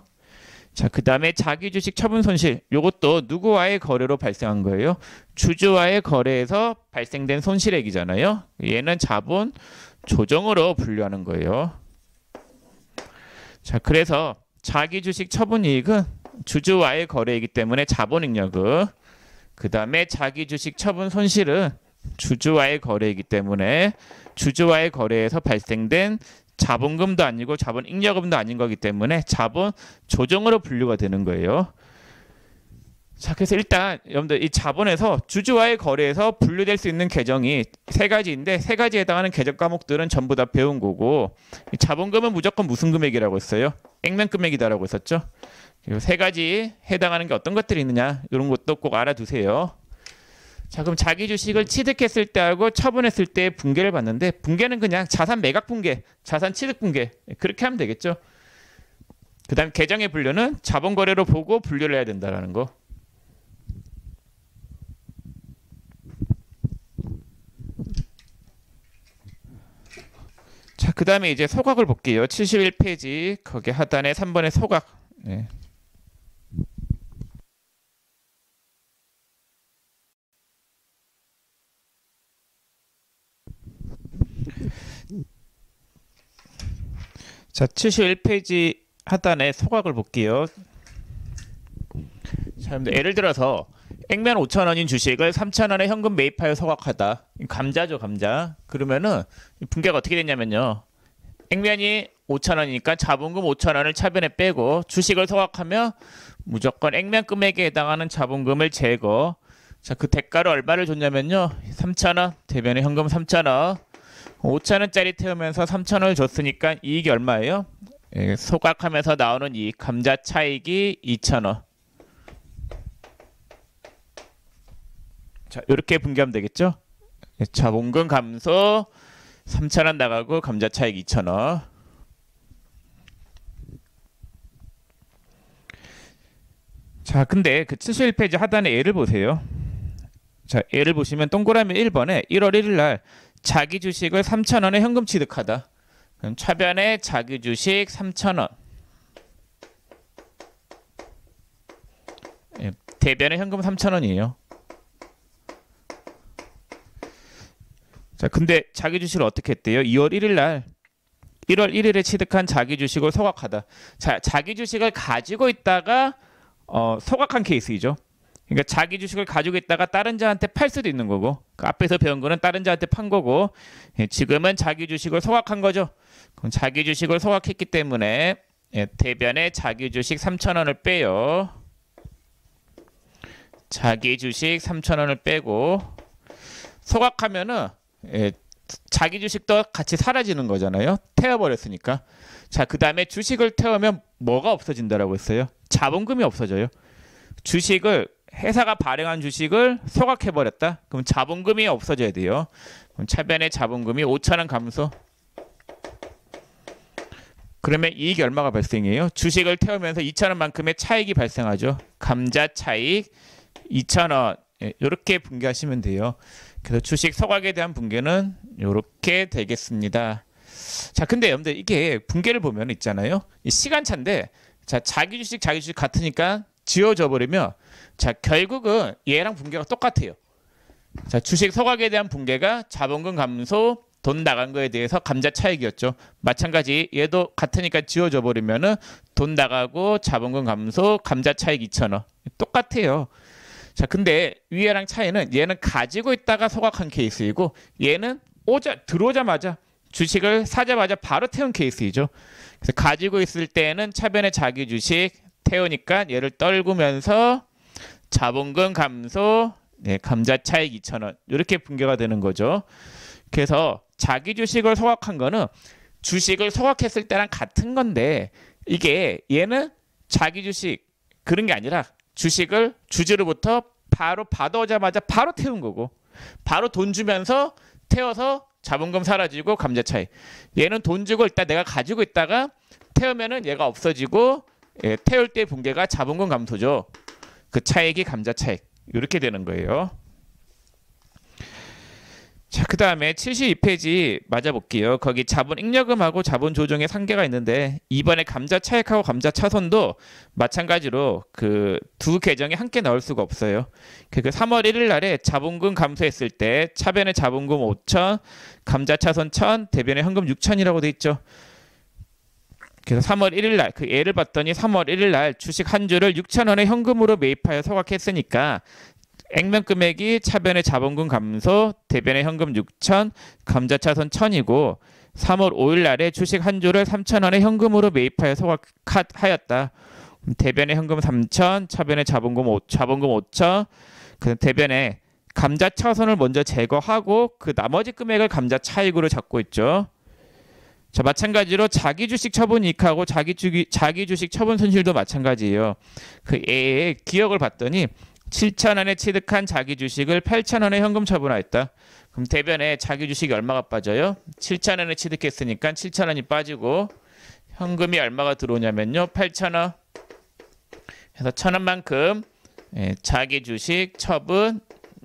자, 그 다음에 자기 주식 처분 손실, 요것도 누구와의 거래로 발생한 거예요? 주주와의 거래에서 발생된 손실액이잖아요. 얘는 자본 조정으로 분류하는 거예요. 자, 그래서 자기 주식 처분 이익은 주주와의 거래이기 때문에 자본잉여금, 그 다음에 자기 주식 처분 손실은 주주와의 거래이기 때문에 주주와의 거래에서 발생된 자본금도 아니고 자본잉여금도 아닌 거기 때문에 자본 조정으로 분류가 되는 거예요. 자, 그래서 일단 여러분들 이 자본에서 주주와의 거래에서 분류될 수 있는 계정이 세 가지인데, 세 가지에 해당하는 계정 과목들은 전부 다 배운 거고, 이 자본금은 무조건 무슨 금액이라고 했어요? 액면 금액이다라고 했었죠. 그리고 세 가지 해당하는 게 어떤 것들이 있느냐, 이런 것도 꼭 알아두세요. 자, 그럼 자기 주식을 취득했을 때하고 처분했을 때 분계를 봤는데, 분계는 그냥 자산 매각 분계, 자산 취득 분계, 그렇게 하면 되겠죠. 그 다음 계정의 분류는 자본 거래로 보고 분류를 해야 된다는 거. 자, 그 다음에 이제 소각을 볼게요. 71페이지 거기 하단에 3번의 소각. 네. 자, 71페이지 하단에 소각을 볼게요. 자, 예를 들어서 액면 5,000원인 주식을 3,000원에 현금 매입하여 소각하다. 감자죠, 감자. 그러면은 분계가 어떻게 됐냐면요. 액면이 5,000원이니까 자본금 5,000원을 차변에 빼고 주식을 소각하며 무조건 액면 금액에 해당하는 자본금을 제거. 자, 그 대가로 얼마를 줬냐면요. 3,000원, 대변에 현금 3,000원. 5,000원짜리 태우면서 3,000원을 줬으니까 이익이 얼마예요? 예, 소각하면서 나오는 이익, 감자 차익이 2,000원. 자, 이렇게 분개하면 되겠죠? 예, 자본금 감소 3,000원 나가고 감자 차익 2,000원. 자, 근데 그 71페이지 하단에 예를 보세요. 자, 예를 보시면 동그라미 1번에 1월 1일 날 자기 주식을 3,000원에 현금 취득하다. 그럼 차변에 자기 주식 3,000원. 예, 대변에 현금 3,000원이에요. 자, 근데 자기 주식을 어떻게 했대요? 2월 1일 날 1월 1일에 취득한 자기 주식을 소각하다. 자, 자기 주식을 가지고 있다가 소각한 케이스이죠. 그러니까 자기 주식을 가지고 있다가 다른 자한테 팔 수도 있는 거고, 그 앞에서 배운 거는 다른 자한테 판 거고, 예, 지금은 자기 주식을 소각한 거죠. 그럼 자기 주식을 소각했기 때문에 예, 대변에 자기 주식 3,000원을 빼요. 자기 주식 3,000원을 빼고 소각하면은 예, 자기 주식도 같이 사라지는 거잖아요. 태워버렸으니까. 자, 그 다음에 주식을 태우면 뭐가 없어진다라고 했어요? 자본금이 없어져요. 주식을 회사가 발행한 주식을 소각해버렸다. 그럼 자본금이 없어져야 돼요. 그럼 차변에 자본금이 5,000원 감소. 그러면 이익이 얼마가 발생해요? 주식을 태우면서 2,000원만큼의 차익이 발생하죠. 감자 차익 2,000원. 예, 이렇게 분개하시면 돼요. 그래서 주식 소각에 대한 분개는 이렇게 되겠습니다. 자, 근데 여러분들 이게 분개를 보면 있잖아요. 이 시간차인데, 자, 자기 주식 같으니까 지워져 버리면, 자, 결국은 얘랑 분개가 똑같아요. 자, 주식 소각에 대한 분개가 자본금 감소, 돈 나간 거에 대해서 감자 차익이었죠. 마찬가지 얘도 같으니까 지워져 버리면은 돈 나가고 자본금 감소, 감자 차익 2,000원. 똑같아요. 자, 근데 위에랑 차이는 얘는 가지고 있다가 소각한 케이스이고 얘는 들어오자마자 주식을 사자마자 바로 태운 케이스이죠. 그래서 가지고 있을 때는 차변에 자기 주식 태우니까 얘를 떨구면서 자본금 감소, 네, 감자 차익 2,000원 이렇게 분개가 되는 거죠. 그래서 자기 주식을 소각한 거는 주식을 소각했을 때랑 같은 건데 이게 얘는 자기 주식 그런 게 아니라 주식을 주주로부터 바로 받아오자마자 바로 태운 거고 바로 돈 주면서 태워서 자본금 사라지고 감자 차익. 얘는 돈 주고 일단 내가 가지고 있다가 태우면은 얘가 없어지고 예, 태울 때 분개가 자본금 감소죠. 그 차익이 감자 차익. 이렇게 되는 거예요. 자, 그 다음에 72페이지 맞아볼게요. 거기 자본 잉여금하고 자본 조정의 상계가 있는데 이번에 감자 차익하고 감자 차손도 마찬가지로 그 두 계정이 함께 나올 수가 없어요. 그 3월 1일 날에 자본금 감소했을 때 차변에 자본금 5,000, 감자 차손 1,000, 대변에 현금 6,000이라고 돼 있죠. 그래서 3월 1일 날 그 예를 봤더니 3월 1일 날 주식 한 주를 6,000원에 현금으로 매입하여 소각했으니까 액면 금액이 차변의 자본금 감소, 대변의 현금 6,000, 감자 차손 1,000이고 3월 5일 날에 주식 한 주를 3,000원에 현금으로 매입하여 소각하였다. 대변의 현금 3,000, 차변의 자본금 5,000, 그 대변의 감자 차손을 먼저 제거하고 그 나머지 금액을 감자 차익으로 잡고 있죠. 자, 마찬가지로 자기 주식 처분 이익하고 자기 주식 처분 손실도 마찬가지예요. 그 애의 기억을 봤더니 7,000원에 취득한 자기 주식을 8,000원에 현금 처분하였다. 그럼 대변에 자기 주식이 얼마가 빠져요? 7,000원에 취득했으니까 7,000원이 빠지고 현금이 얼마가 들어오냐면요. 8,000원. 그래서 1,000원만큼 예, 자기 주식 처분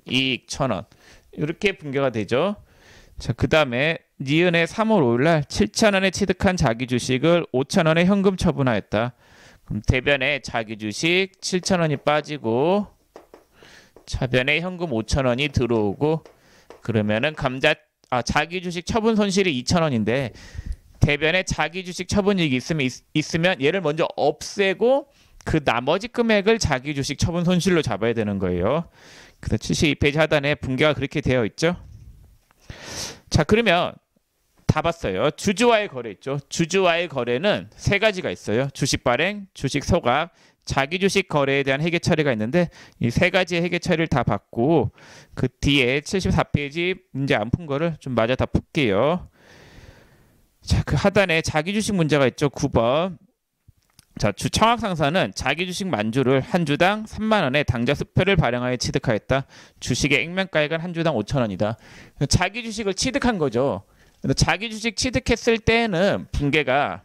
이익 1,000원. 이렇게 분개가 되죠. 자, 그 다음에 니은의 3월 5일 날 7,000원에 취득한 자기 주식을 5,000원에 현금 처분하였다. 그럼 대변에 자기 주식 7,000원이 빠지고 차변에 현금 5,000원이 들어오고 그러면은 자기 주식 처분 손실이 2,000원인데 대변에 자기 주식 처분 이익이 있으면 얘를 먼저 없애고 그 나머지 금액을 자기 주식 처분 손실로 잡아야 되는 거예요. 그래서 72페이지 하단에 분계가 그렇게 되어 있죠. 자, 그러면 다 봤어요. 주주와의 거래 있죠. 주주와의 거래는 세 가지가 있어요. 주식 발행, 주식 소각, 자기 주식 거래에 대한 회계 처리가 있는데 이 세 가지의 회계 처리를 다 받고 그 뒤에 74페이지 문제 안 푼 거를 좀 마저 다 풀게요. 자, 그 하단에 자기 주식 문제가 있죠. 9번. 자, 청학상사는 자기 주식 만주를 한 주당 3만 원에 당좌 수표를 발행하여 취득하였다. 주식의 액면가액은 한 주당 5천 원이다. 자기 주식을 취득한 거죠. 자기 주식 취득했을 때는 분계가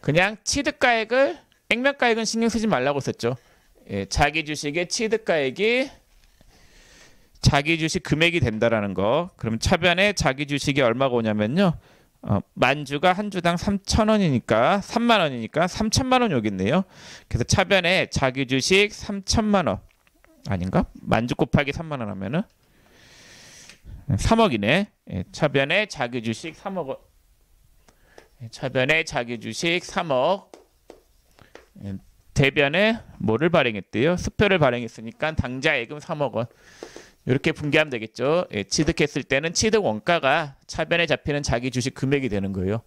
그냥 취득가액을 액면가액은 신경 쓰지 말라고 썼죠. 예, 자기 주식의 취득가액이 자기 주식 금액이 된다라는 거. 그럼 차변에 자기 주식이 얼마가 오냐면요. 만주가 한 주당 3,000원이니까 3만 원이니까 3천만 원 여기 있네요. 그래서 차변에 자기 주식 3천만 원 아닌가? 만주 곱하기 3만 원 하면은 3억이네. 예, 차변에 자기 주식 3억 원. 예, 차변에 자기 주식 3억. 예, 대변에 뭐를 발행했대요? 수표를 발행했으니까 당좌 예금 3억 원. 이렇게 분계하면 되겠죠. 예, 취득했을 때는 취득 원가가 차변에 잡히는 자기 주식 금액이 되는 거예요.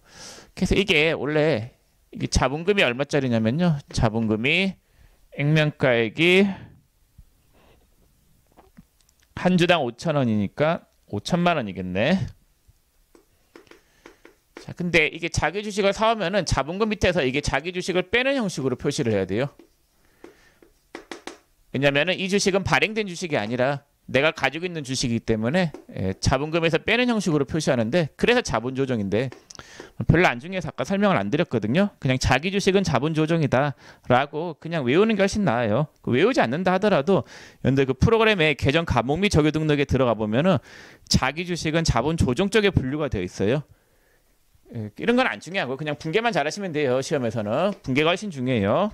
그래서 이게 원래 이게 자본금이 얼마짜리냐면요. 자본금이 액면가액이 한 주당 5천 원이니까 5천만 원이겠네. 자, 근데 이게 자기 주식을 사오면은 자본금 밑에서 이게 자기 주식을 빼는 형식으로 표시를 해야 돼요. 왜냐면은 이 주식은 발행된 주식이 아니라 내가 가지고 있는 주식이기 때문에 자본금에서 빼는 형식으로 표시하는데 그래서 자본조정인데 별로 안 중요해서 아까 설명을 안 드렸거든요. 그냥 자기 주식은 자본조정이다 라고 그냥 외우는 게 훨씬 나아요. 외우지 않는다 하더라도 근데 그 프로그램의 계정 과목 및 적용 등록에 들어가 보면은 자기 주식은 자본조정 쪽에 분류가 되어 있어요. 이런 건 안 중요하고 그냥 분계만 잘하시면 돼요. 시험에서는 분계가 훨씬 중요해요.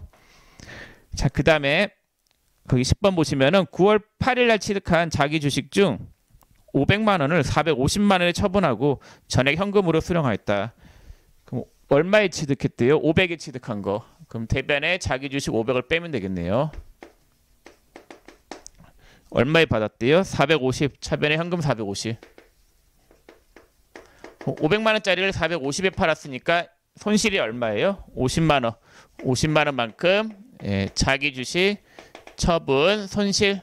자, 그 다음에 거기 10번 보시면은 9월 8일 날 취득한 자기 주식 중 500만 원을 450만 원에 처분하고 전액 현금으로 수령하였다. 그럼 얼마에 취득했대요? 500에 취득한 거. 그럼 대변에 자기 주식 500을 빼면 되겠네요. 얼마에 받았대요? 450. 차변에 현금 450. 500만 원짜리를 450에 팔았으니까 손실이 얼마예요? 50만 원. 50만 원만큼 자기 주식 처분, 손실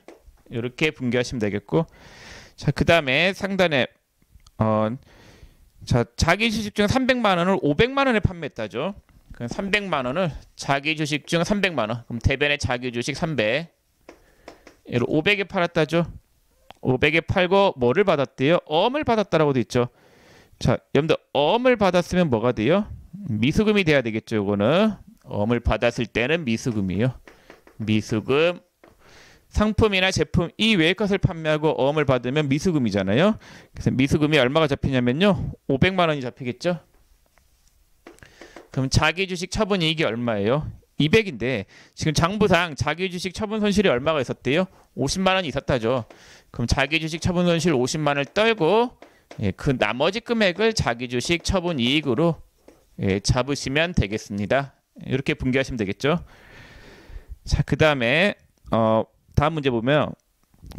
이렇게 분계하시면 되겠고 자, 그 다음에 상단에 자, 자기 주식 중 300만 원을 500만 원에 판매했다죠. 그럼 300만 원을 자기 주식 중 300만 원 그럼 대변에 자기 주식 300 얘를 500에 팔았다죠. 500에 팔고 뭐를 받았대요? 어음을 받았다라고 돼 있죠. 자, 여러분들 어음을 받았으면 뭐가 돼요? 미수금이 돼야 되겠죠. 이거는 어음을 받았을 때는 미수금이요. 미수금 상품이나 제품 이 외의 것을 판매하고 어음을 받으면 미수금이잖아요. 그래서 미수금이 얼마가 잡히냐면요. 500만 원이 잡히겠죠. 그럼 자기 주식 처분 이익이 얼마예요? 200인데 지금 장부상 자기 주식 처분 손실이 얼마가 있었대요? 50만 원이 있었다죠. 그럼 자기 주식 처분 손실 50만 원을 떨고 그 나머지 금액을 자기 주식 처분 이익으로 잡으시면 되겠습니다. 이렇게 분계하시면 되겠죠. 자, 그 다음에 다음 문제 보면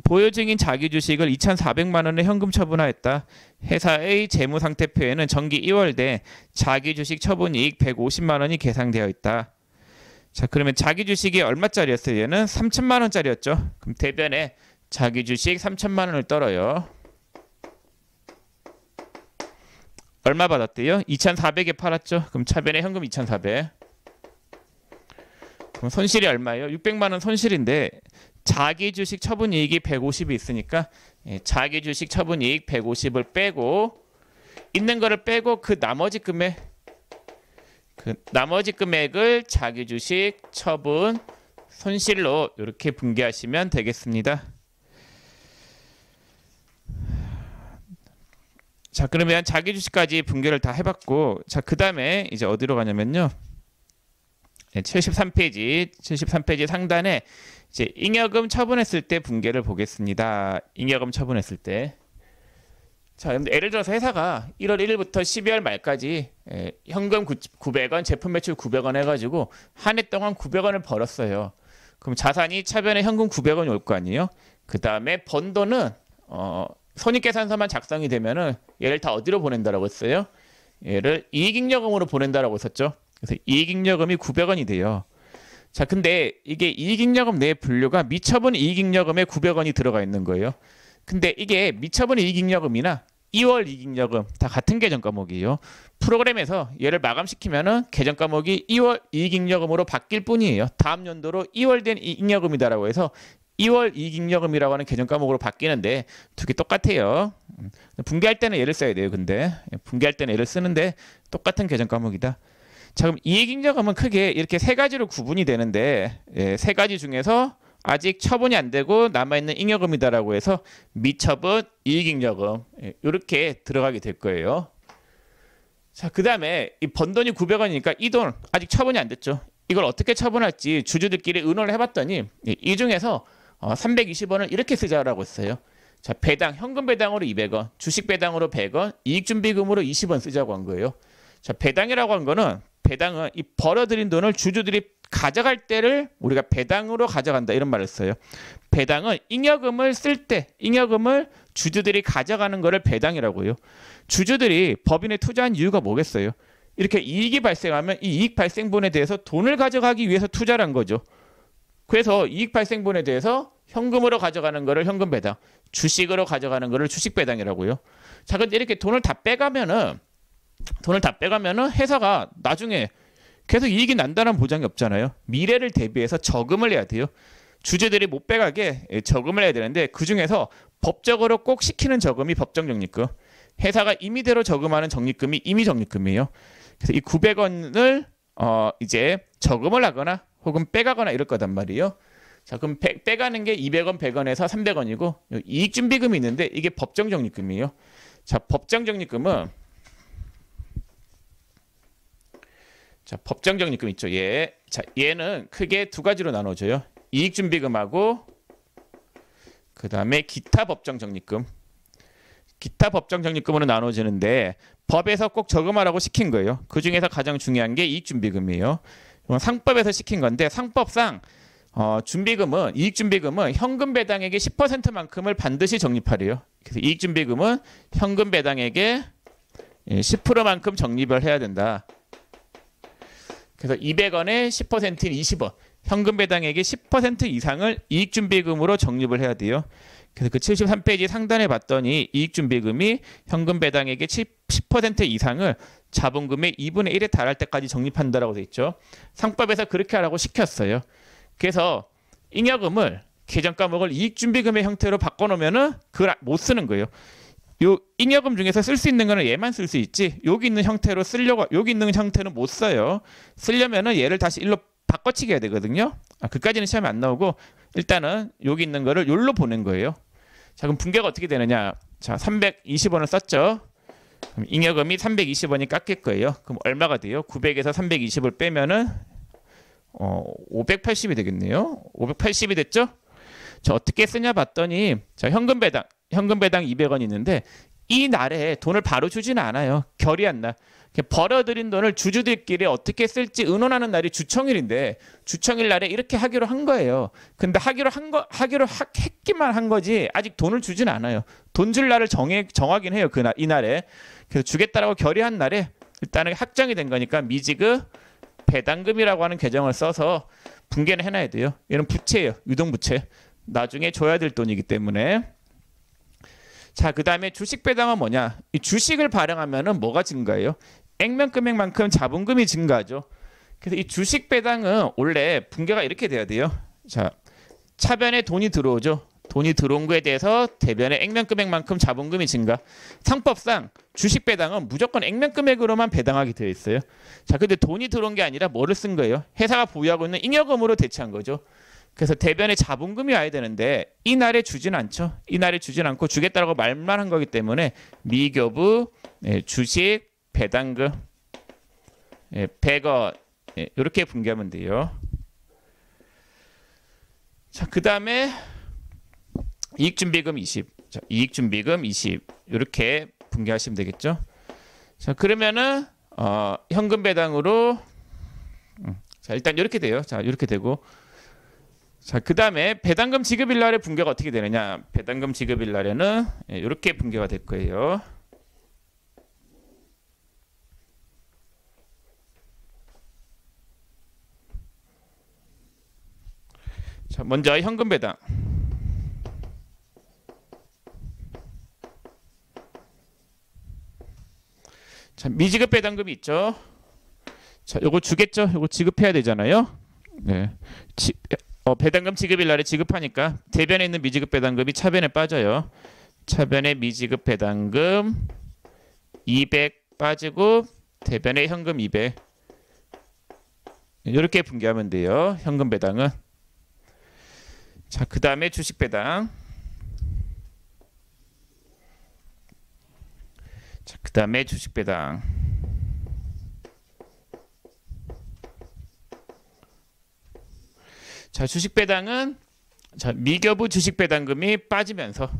보유 중인 자기 주식을 2,400만 원에 현금 처분하였다. 회사의 재무상태표에는 정기 2월대 자기 주식 처분 이익 150만 원이 계상되어 있다. 자, 그러면 자기 주식이 얼마짜리였어요? 얘는 3천만 원짜리였죠. 그럼 대변에 자기 주식 3천만 원을 떨어요. 얼마 받았대요? 2,400에 팔았죠. 그럼 차변에 현금 2,400. 그럼 손실이 얼마예요? 600만 원 손실인데 자기 주식 처분 이익이 150이 있으니까 자기 주식 처분 이익 150을 빼고 있는 거를 빼고 그 나머지 금액을 자기 주식 처분 손실로 이렇게 분계하시면 되겠습니다. 자, 그러면 자기 주식까지 분계를 다 해봤고 자, 그 다음에 이제 어디로 가냐면요. 73페이지 상단에 이제 잉여금 처분했을 때 분계를 보겠습니다. 잉여금 처분했을 때 자, 예를 들어서 회사가 1월 1일부터 12월 말까지 현금 900원, 제품 매출 900원 해가지고 한 해 동안 900원을 벌었어요. 그럼 자산이 차변에 현금 900원이 올 거 아니에요? 그 다음에 번 돈은 손익계산서만 작성이 되면은 얘를 다 어디로 보낸다라고 했어요? 얘를 이익잉여금으로 보낸다라고 했었죠. 그래서 이익잉여금이 900원이 돼요. 자, 근데 이게 이익잉여금 내 분류가 미처분 이익잉여금에 900원이 들어가 있는 거예요. 근데 이게 미처분 이익잉여금이나 2월 이익잉여금 다 같은 계정 과목이에요. 프로그램에서 얘를 마감시키면은 계정 과목이 2월 이익잉여금으로 바뀔 뿐이에요. 다음 연도로 2월 된 이익잉여금이다라고 해서 2월 이익잉여금이라고 하는 계정 과목으로 바뀌는데 두 개 똑같아요. 분개할 때는 얘를 써야 돼요. 근데 분개할 때는 얘를 쓰는데 똑같은 계정 과목이다. 자, 그럼 이익잉여금은 크게 이렇게 세 가지로 구분이 되는데 세 가지 중에서 아직 처분이 안 되고 남아있는 잉여금이다라고 해서 미처분 이익잉여금 이렇게 들어가게 될 거예요. 자, 그 다음에 이 번 돈이 900원이니까 이 돈 아직 처분이 안 됐죠. 이걸 어떻게 처분할지 주주들끼리 의논을 해봤더니 이 중에서 320원을 이렇게 쓰자라고 했어요. 자, 배당, 현금 배당으로 200원, 주식 배당으로 100원, 이익준비금으로 20원 쓰자고 한 거예요. 자, 배당이라고 한 거는 배당은 이 벌어들인 돈을 주주들이 가져갈 때를 우리가 배당으로 가져간다 이런 말을 써요. 배당은 잉여금을 쓸 때, 잉여금을 주주들이 가져가는 거를 배당이라고 해요. 주주들이 법인에 투자한 이유가 뭐겠어요? 이렇게 이익이 발생하면 이 이익 발생분에 대해서 돈을 가져가기 위해서 투자를 한 거죠. 그래서 이익 발생분에 대해서 현금으로 가져가는 거를 현금 배당, 주식으로 가져가는 거를 주식 배당이라고요. 자, 근데 이렇게 돈을 다 빼가면은 회사가 나중에 계속 이익이 난다는 보장이 없잖아요. 미래를 대비해서 저금을 해야 돼요. 주주들이 못 빼가게 저금을 해야 되는데 그중에서 법적으로 꼭 시키는 저금이 법정적립금. 회사가 임의대로 저금하는 적립금이 임의적립금이에요. 그래서 이 900원을 이제 저금을 하거나 혹은 빼가거나 이럴 거단 말이에요. 자, 그럼 빼가는 게 200원, 100원에서 300원이고 이익준비금이 있는데 이게 법정적립금이에요. 자, 법정적립금은 법정적립금 있죠. 자, 얘는 크게 두 가지로 나눠져요. 이익준비금하고 그 다음에 기타 법정적립금. 기타 법정적립금으로 나눠지는데 법에서 꼭 저금하라고 시킨 거예요. 그 중에서 가장 중요한 게 이익준비금이에요. 상법에서 시킨 건데 상법상 이익준비금은 현금 배당액의 10%만큼을 반드시 적립하래요. 그래서 이익준비금은 현금 배당액의 10%만큼 적립을 해야 된다. 그래서 200원에 10%인 20원, 현금 배당액의 10% 이상을 이익준비금으로 적립을 해야 돼요. 그래서 그 73페이지 상단에 봤더니 이익준비금이 현금 배당액의 10% 이상을 자본금의 2분의 1에 달할 때까지 적립한다라고 돼 있죠. 상법에서 그렇게 하라고 시켰어요. 그래서 잉여금을 계정 과목을 이익준비금의 형태로 바꿔놓으면은 그걸 못 쓰는 거예요. 요 잉여금 중에서 쓸 수 있는 거는 얘만 쓸 수 있지 여기 있는 형태로 쓰려고 여기 있는 형태는 못 써요. 쓰려면은 얘를 다시 일로 바꿔치기 해야 되거든요. 그까지는 시험에 안 나오고 일단은 여기 있는 거를 여기로 보낸 거예요. 자, 그럼 분개가 어떻게 되느냐? 자, 320원을 썼죠. 그럼 잉여금이 320원이 깎일 거예요. 그럼 얼마가 돼요? 900에서 320을 빼면은 580이 되겠네요. 580이 됐죠? 자, 어떻게 쓰냐 봤더니 자, 현금 배당 200원 있는데 이 날에 돈을 바로 주지는 않아요. 결이 안 나. 벌어들인 돈을 주주들끼리 어떻게 쓸지 의논하는 날이 주청일인데 주청일 날에 이렇게 하기로 한 거예요. 근데 했기만 한 거지 아직 돈을 주진 않아요. 돈 줄 날을 정하긴 해요. 이 날에. 그래서 주겠다라고 결의한 날에 일단은 확정이 된 거니까 미지급 배당금이라고 하는 계정을 써서 분개는 해놔야 돼요. 얘는 부채예요. 유동부채. 나중에 줘야 될 돈이기 때문에. 자, 그 다음에 주식 배당은 뭐냐? 이 주식을 발행하면은 뭐가 증가해요? 액면금액만큼 자본금이 증가하죠. 그래서 이 주식 배당은 원래 분개가 이렇게 돼야 돼요. 자, 차변에 돈이 들어오죠. 돈이 들어온 거에 대해서 대변에 액면금액만큼 자본금이 증가. 상법상 주식 배당은 무조건 액면금액으로만 배당하게 되어 있어요. 자, 근데 돈이 들어온 게 아니라 뭐를 쓴 거예요? 회사가 보유하고 있는 잉여금으로 대체한 거죠. 그래서 대변에 자본금이 와야 되는데 이날에 주진 않죠. 이날에 주진 않고 주겠다라고 말만 한 거기 때문에 미교부 주식 배당금 100원 이렇게 분개하면 돼요. 자, 그 다음에 이익준비금 20. 자, 이익준비금 20 이렇게 분개하시면 되겠죠. 자, 그러면은 현금 배당으로 자, 일단 이렇게 돼요. 자, 이렇게 되고 자, 그다음에 배당금 지급일 날의 분개가 어떻게 되느냐? 배당금 지급일 날에는 이렇게 분개가 될 거예요. 자, 먼저 현금 배당. 자, 미지급 배당금이 있죠. 자, 요거 주겠죠? 요거 지급해야 되잖아요. 네. 배당금 지급일 날에 지급하니까 대변에 있는 미지급 배당금이 차변에 빠져요. 차변에 미지급 배당금 200 빠지고 대변에 현금 200. 이렇게 분개하면 돼요. 현금 배당은. 자, 그 다음에 주식 배당. 자, 그 다음에 주식 배당. 자, 주식 배당은 자, 미교부 주식 배당금이 빠지면서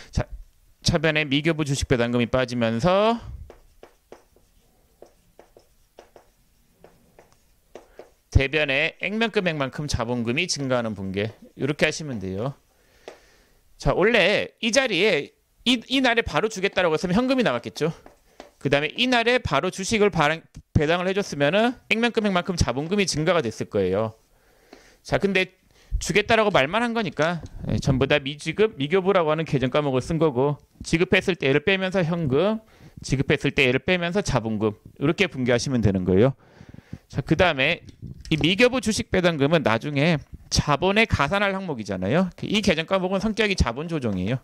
자, 차변에 미교부 주식 배당금이 빠지면서 대변에 액면금액만큼 자본금이 증가하는 분개. 이렇게 하시면 돼요. 자, 원래 이 자리에 이 날에 바로 주겠다라고 했으면 현금이 나갔겠죠. 그 다음에 이 날에 바로 주식을 배당을 해줬으면은 액면금액만큼 자본금이 증가가 됐을 거예요. 자, 근데 주겠다라고 말만 한 거니까 전부 다 미지급, 미교부라고 하는 계정 과목을 쓴 거고 지급했을 때 얘를 빼면서 현금, 지급했을 때 얘를 빼면서 자본금 이렇게 분개하시면 되는 거예요. 자, 그 다음에 이 미교부 주식 배당금은 나중에 자본에 가산할 항목이잖아요. 이 계정 과목은 성격이 자본 조정이에요.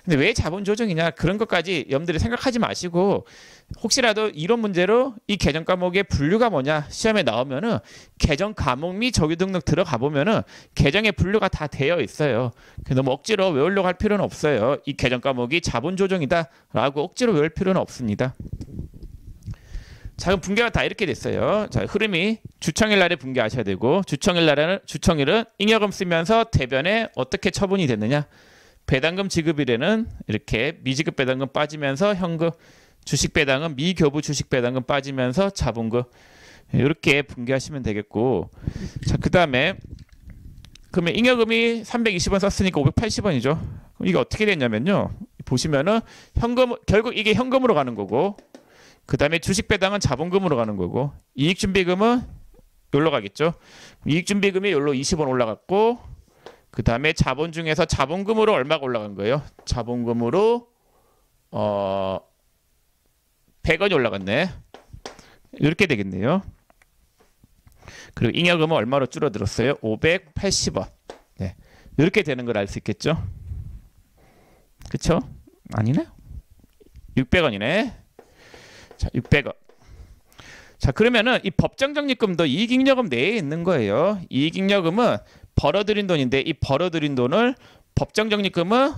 근데 왜 자본 조정이냐 그런 것까지 여러분들이 생각하지 마시고 혹시라도 이런 문제로 이 계정 과목의 분류가 뭐냐 시험에 나오면은 계정 과목 및 정유 등록 들어가 보면은 계정의 분류가 다 되어 있어요. 너무 억지로 외우려고 할 필요는 없어요. 이 계정 과목이 자본 조정이다라고 억지로 외울 필요는 없습니다. 자, 그럼 분개가 다 이렇게 됐어요. 자, 흐름이 주청일 날에 분개하셔야 되고 주청일은 잉여금 쓰면서 대변에 어떻게 처분이 됐느냐? 배당금 지급일에는 이렇게 미지급 배당금 빠지면서 현금, 주식 배당은 미교부 주식 배당금 빠지면서 자본금 이렇게 분개하시면 되겠고 자, 그 다음에 그러면 잉여금이 320원 썼으니까 580원이죠. 그럼 이게 어떻게 됐냐면요. 보시면은 현금 결국 이게 현금으로 가는 거고 그 다음에 주식 배당은 자본금으로 가는 거고 이익준비금은 여기로 가겠죠. 이익준비금이 여기로 20원 올라갔고 그 다음에 자본 중에서 자본금으로 얼마가 올라간 거예요? 자본금으로 100원이 올라갔네. 이렇게 되겠네요. 그리고 잉여금은 얼마로 줄어들었어요? 580원. 네. 이렇게 되는 걸 알 수 있겠죠? 그쵸? 아니네? 600원이네. 자, 600원. 자, 그러면은 이 법정적립금도 이익잉여금 내에 있는 거예요. 이익잉여금은 벌어들인 돈인데 이 벌어들인 돈을 법정적립금은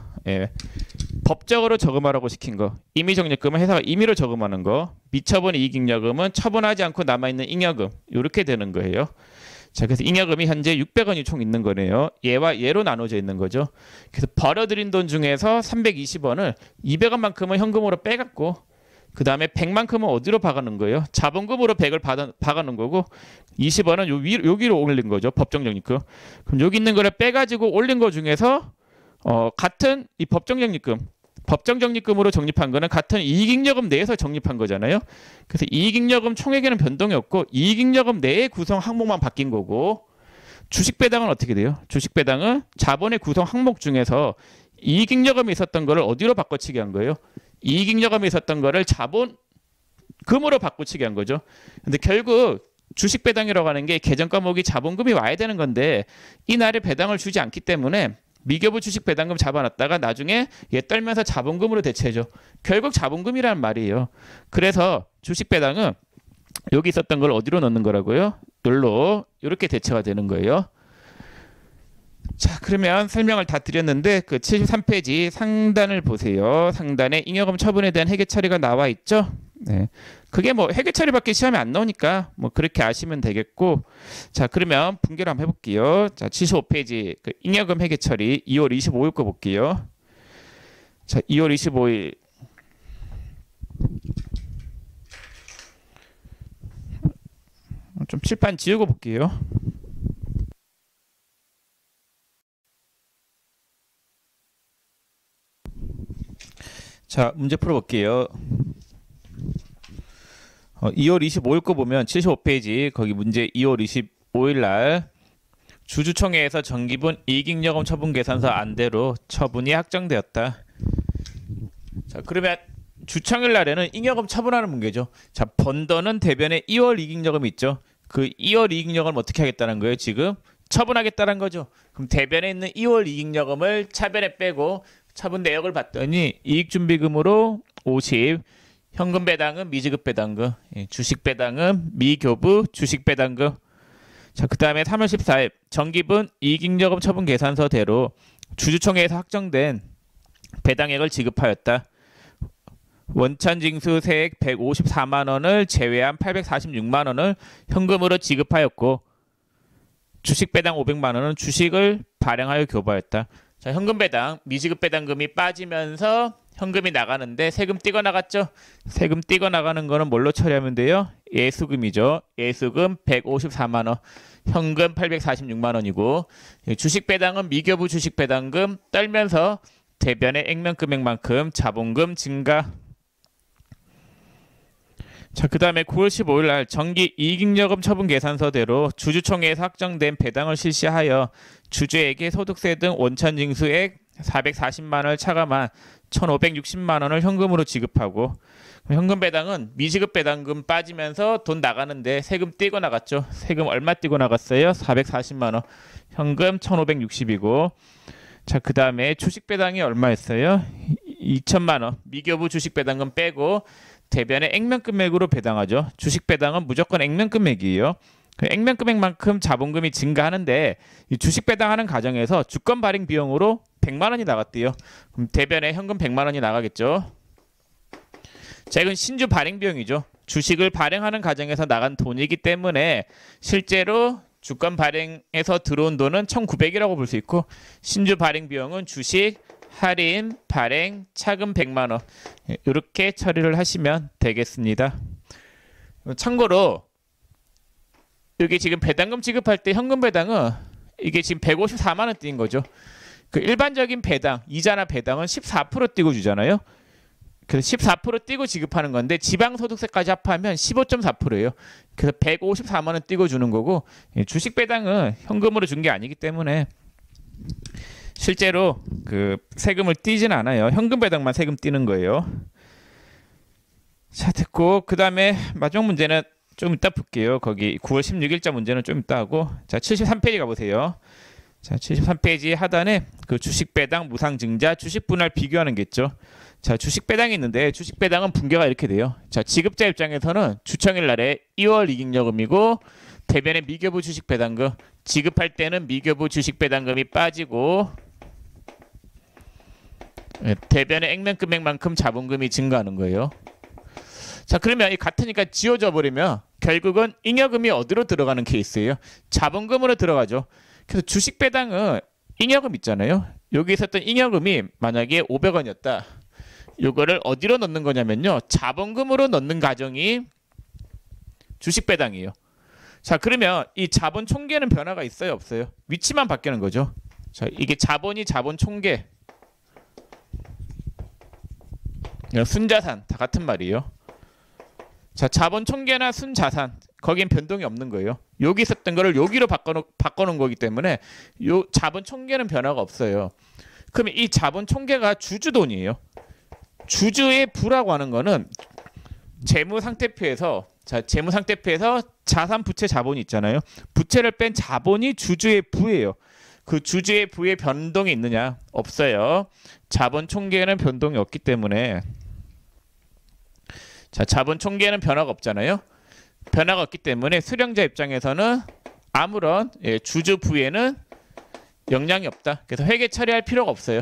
법적으로 저금하라고 시킨 거. 임의적립금은 회사가 임의로 저금하는 거. 미처분 이익잉여금은 처분하지 않고 남아있는 잉여금. 이렇게 되는 거예요. 자, 그래서 잉여금이 현재 600원이 총 있는 거네요. 얘와 얘로 나눠져 있는 거죠. 그래서 벌어들인 돈 중에서 320원을 200원만큼은 현금으로 빼갖고 그 다음에 100만큼은 어디로 박아놓은 거예요? 자본금으로 100을 박아놓은 거고 20원은 여기로 올린 거죠. 법정적립금. 그럼 여기 있는 거를 빼가지고 올린 거 중에서 같은 이 법정적립금으로 적립한 거는 같은 이익잉여금 내에서 적립한 거잖아요. 그래서 이익잉여금 총액에는 변동이 없고 이익잉여금 내의 구성 항목만 바뀐 거고 주식배당은 어떻게 돼요? 주식배당은 자본의 구성 항목 중에서 이익잉여금이 있었던 거를 어디로 바꿔치기 한 거예요? 이익잉여금이 있었던 거를 자본금으로 바꿔치기 한 거죠. 근데 결국 주식배당이라고 하는 게 계정 과목이 자본금이 와야 되는 건데 이 날에 배당을 주지 않기 때문에 미교부 주식배당금 잡아놨다가 나중에 얘 떨면서 자본금으로 대체해줘. 결국 자본금이란 말이에요. 그래서 주식배당은 여기 있었던 걸 어디로 넣는 거라고요? 여기로 이렇게 대체가 되는 거예요. 자, 그러면 설명을 다 드렸는데 그 73페이지 상단을 보세요. 상단에 잉여금 처분에 대한 회계 처리가 나와 있죠. 네. 그게 뭐 회계 처리밖에 시험에 안 나오니까 뭐 그렇게 아시면 되겠고 자, 그러면 분개를 한번 해볼게요. 자, 75페이지 그 잉여금 회계 처리 2월 25일 거 볼게요. 자, 2월 25일. 좀 칠판 지우고 볼게요. 자, 문제 풀어볼게요. 2월 25일 거 보면 75페이지 거기 문제 2월 25일 날 주주총회에서 정기분 이익잉여금 처분 계산서 안대로 처분이 확정되었다. 자, 그러면 주총일 날에는 잉여금 처분하는 문제죠. 자, 번더는 대변에 2월 이익잉여금이 있죠. 그 2월 이익잉여금을 어떻게 하겠다는 거예요? 지금 처분하겠다는 거죠. 그럼 대변에 있는 2월 이익잉여금을 차변에 빼고 처분 내역을 봤더니 이익준비금으로 50, 현금 배당은 미지급 배당금, 주식 배당은 미교부 주식 배당금. 자, 그 다음에 3월 14일 정기분 이익잉여금 처분 계산서대로 주주총회에서 확정된 배당액을 지급하였다. 원천징수 세액 154만 원을 제외한 846만 원을 현금으로 지급하였고 주식 배당 500만 원은 주식을 발행하여 교부하였다. 자, 현금 배당, 미지급 배당금이 빠지면서 현금이 나가는데 세금 띄고 나갔죠? 세금 띄고 나가는 거는 뭘로 처리하면 돼요? 예수금이죠. 예수금 154만 원, 현금 846만 원이고 주식 배당은 미교부 주식 배당금 떨면서 대변의 액면 금액만큼 자본금 증가. 자, 그 다음에 9월 15일 날 정기 이익잉여금 처분 계산서대로 주주총회에서 확정된 배당을 실시하여 주주에게 소득세 등 원천징수액 440만 원을 차감한 1,560만 원을 현금으로 지급하고 현금 배당은 미지급 배당금 빠지면서 돈 나가는데 세금 떼고 나갔죠. 세금 얼마 떼고 나갔어요? 440만 원. 현금 1,560이고 자, 그 다음에 주식 배당이 얼마였어요? 2천만 원. 미교부 주식 배당금 빼고 대변의 액면 금액으로 배당하죠. 주식 배당은 무조건 액면 금액이에요. 그 액면 금액만큼 자본금이 증가하는데 이 주식 배당하는 과정에서 주권 발행 비용으로 100만 원이 나갔대요. 그럼 대변에 현금 100만 원이 나가겠죠. 자, 이건 신주 발행 비용이죠. 주식을 발행하는 과정에서 나간 돈이기 때문에 실제로 주권 발행에서 들어온 돈은 1,900이라고 볼 수 있고 신주 발행 비용은 주식 할인, 발행, 차금 100만 원 이렇게 처리를 하시면 되겠습니다. 참고로 여기 지금 배당금 지급할 때 현금 배당은 이게 지금 154만 원 띄인 거죠. 그 일반적인 배당, 이자나 배당은 14% 띄고 주잖아요. 그래서 14% 띄고 지급하는 건데 지방소득세까지 합하면 15.4%예요. 그래서 154만 원 띄고 주는 거고 주식 배당은 현금으로 준 게 아니기 때문에 실제로 그 세금을 띄진 않아요. 현금 배당만 세금 띄는 거예요. 자, 됐고 그 다음에 마지막 문제는 좀 이따 볼게요. 거기 9월 16일자 문제는 좀 이따 하고 자, 73페이지 가보세요. 자, 73페이지 하단에 그 주식 배당 무상 증자 주식 분할 비교하는 게 있죠. 자, 주식 배당이 있는데 주식 배당은 분계가 이렇게 돼요. 자, 지급자 입장에서는 주총일 날에 2월 이익여금이고 대변의 미교부 주식 배당금 지급할 때는 미교부 주식 배당금이 빠지고 대변의 액면 금액만큼 자본금이 증가하는 거예요. 자, 그러면 이 같으니까 지워져 버리면 결국은 잉여금이 어디로 들어가는 케이스예요? 자본금으로 들어가죠. 그래서 주식 배당은 잉여금 있잖아요. 여기 있었던 잉여금이 만약에 500원이었다. 요거를 어디로 넣는 거냐면요. 자본금으로 넣는 과정이 주식 배당이에요. 자, 그러면 이 자본 총계는 변화가 있어요, 없어요? 위치만 바뀌는 거죠. 자, 이게 자본이 자본 총계. 순자산 다 같은 말이에요. 자, 자본 총계나 순자산 거긴 변동이 없는 거예요. 여기 있었던 거를 여기로 바꿔놓은 거기 때문에 요 자본 총계는 변화가 없어요. 그러면 이 자본 총계가 주주 돈이에요. 주주의 부라고 하는 거는 재무상태표에서 자, 재무상태표에서 자산 부채 자본이 있잖아요. 부채를 뺀 자본이 주주의 부예요. 그 주주의 부에 변동이 있느냐? 없어요. 자본 총계에는 변동이 없기 때문에 자, 자본 총계에는 변화가 없잖아요. 변화가 없기 때문에 수령자 입장에서는 아무런 주주 부에는 영향이 없다. 그래서 회계 처리할 필요가 없어요.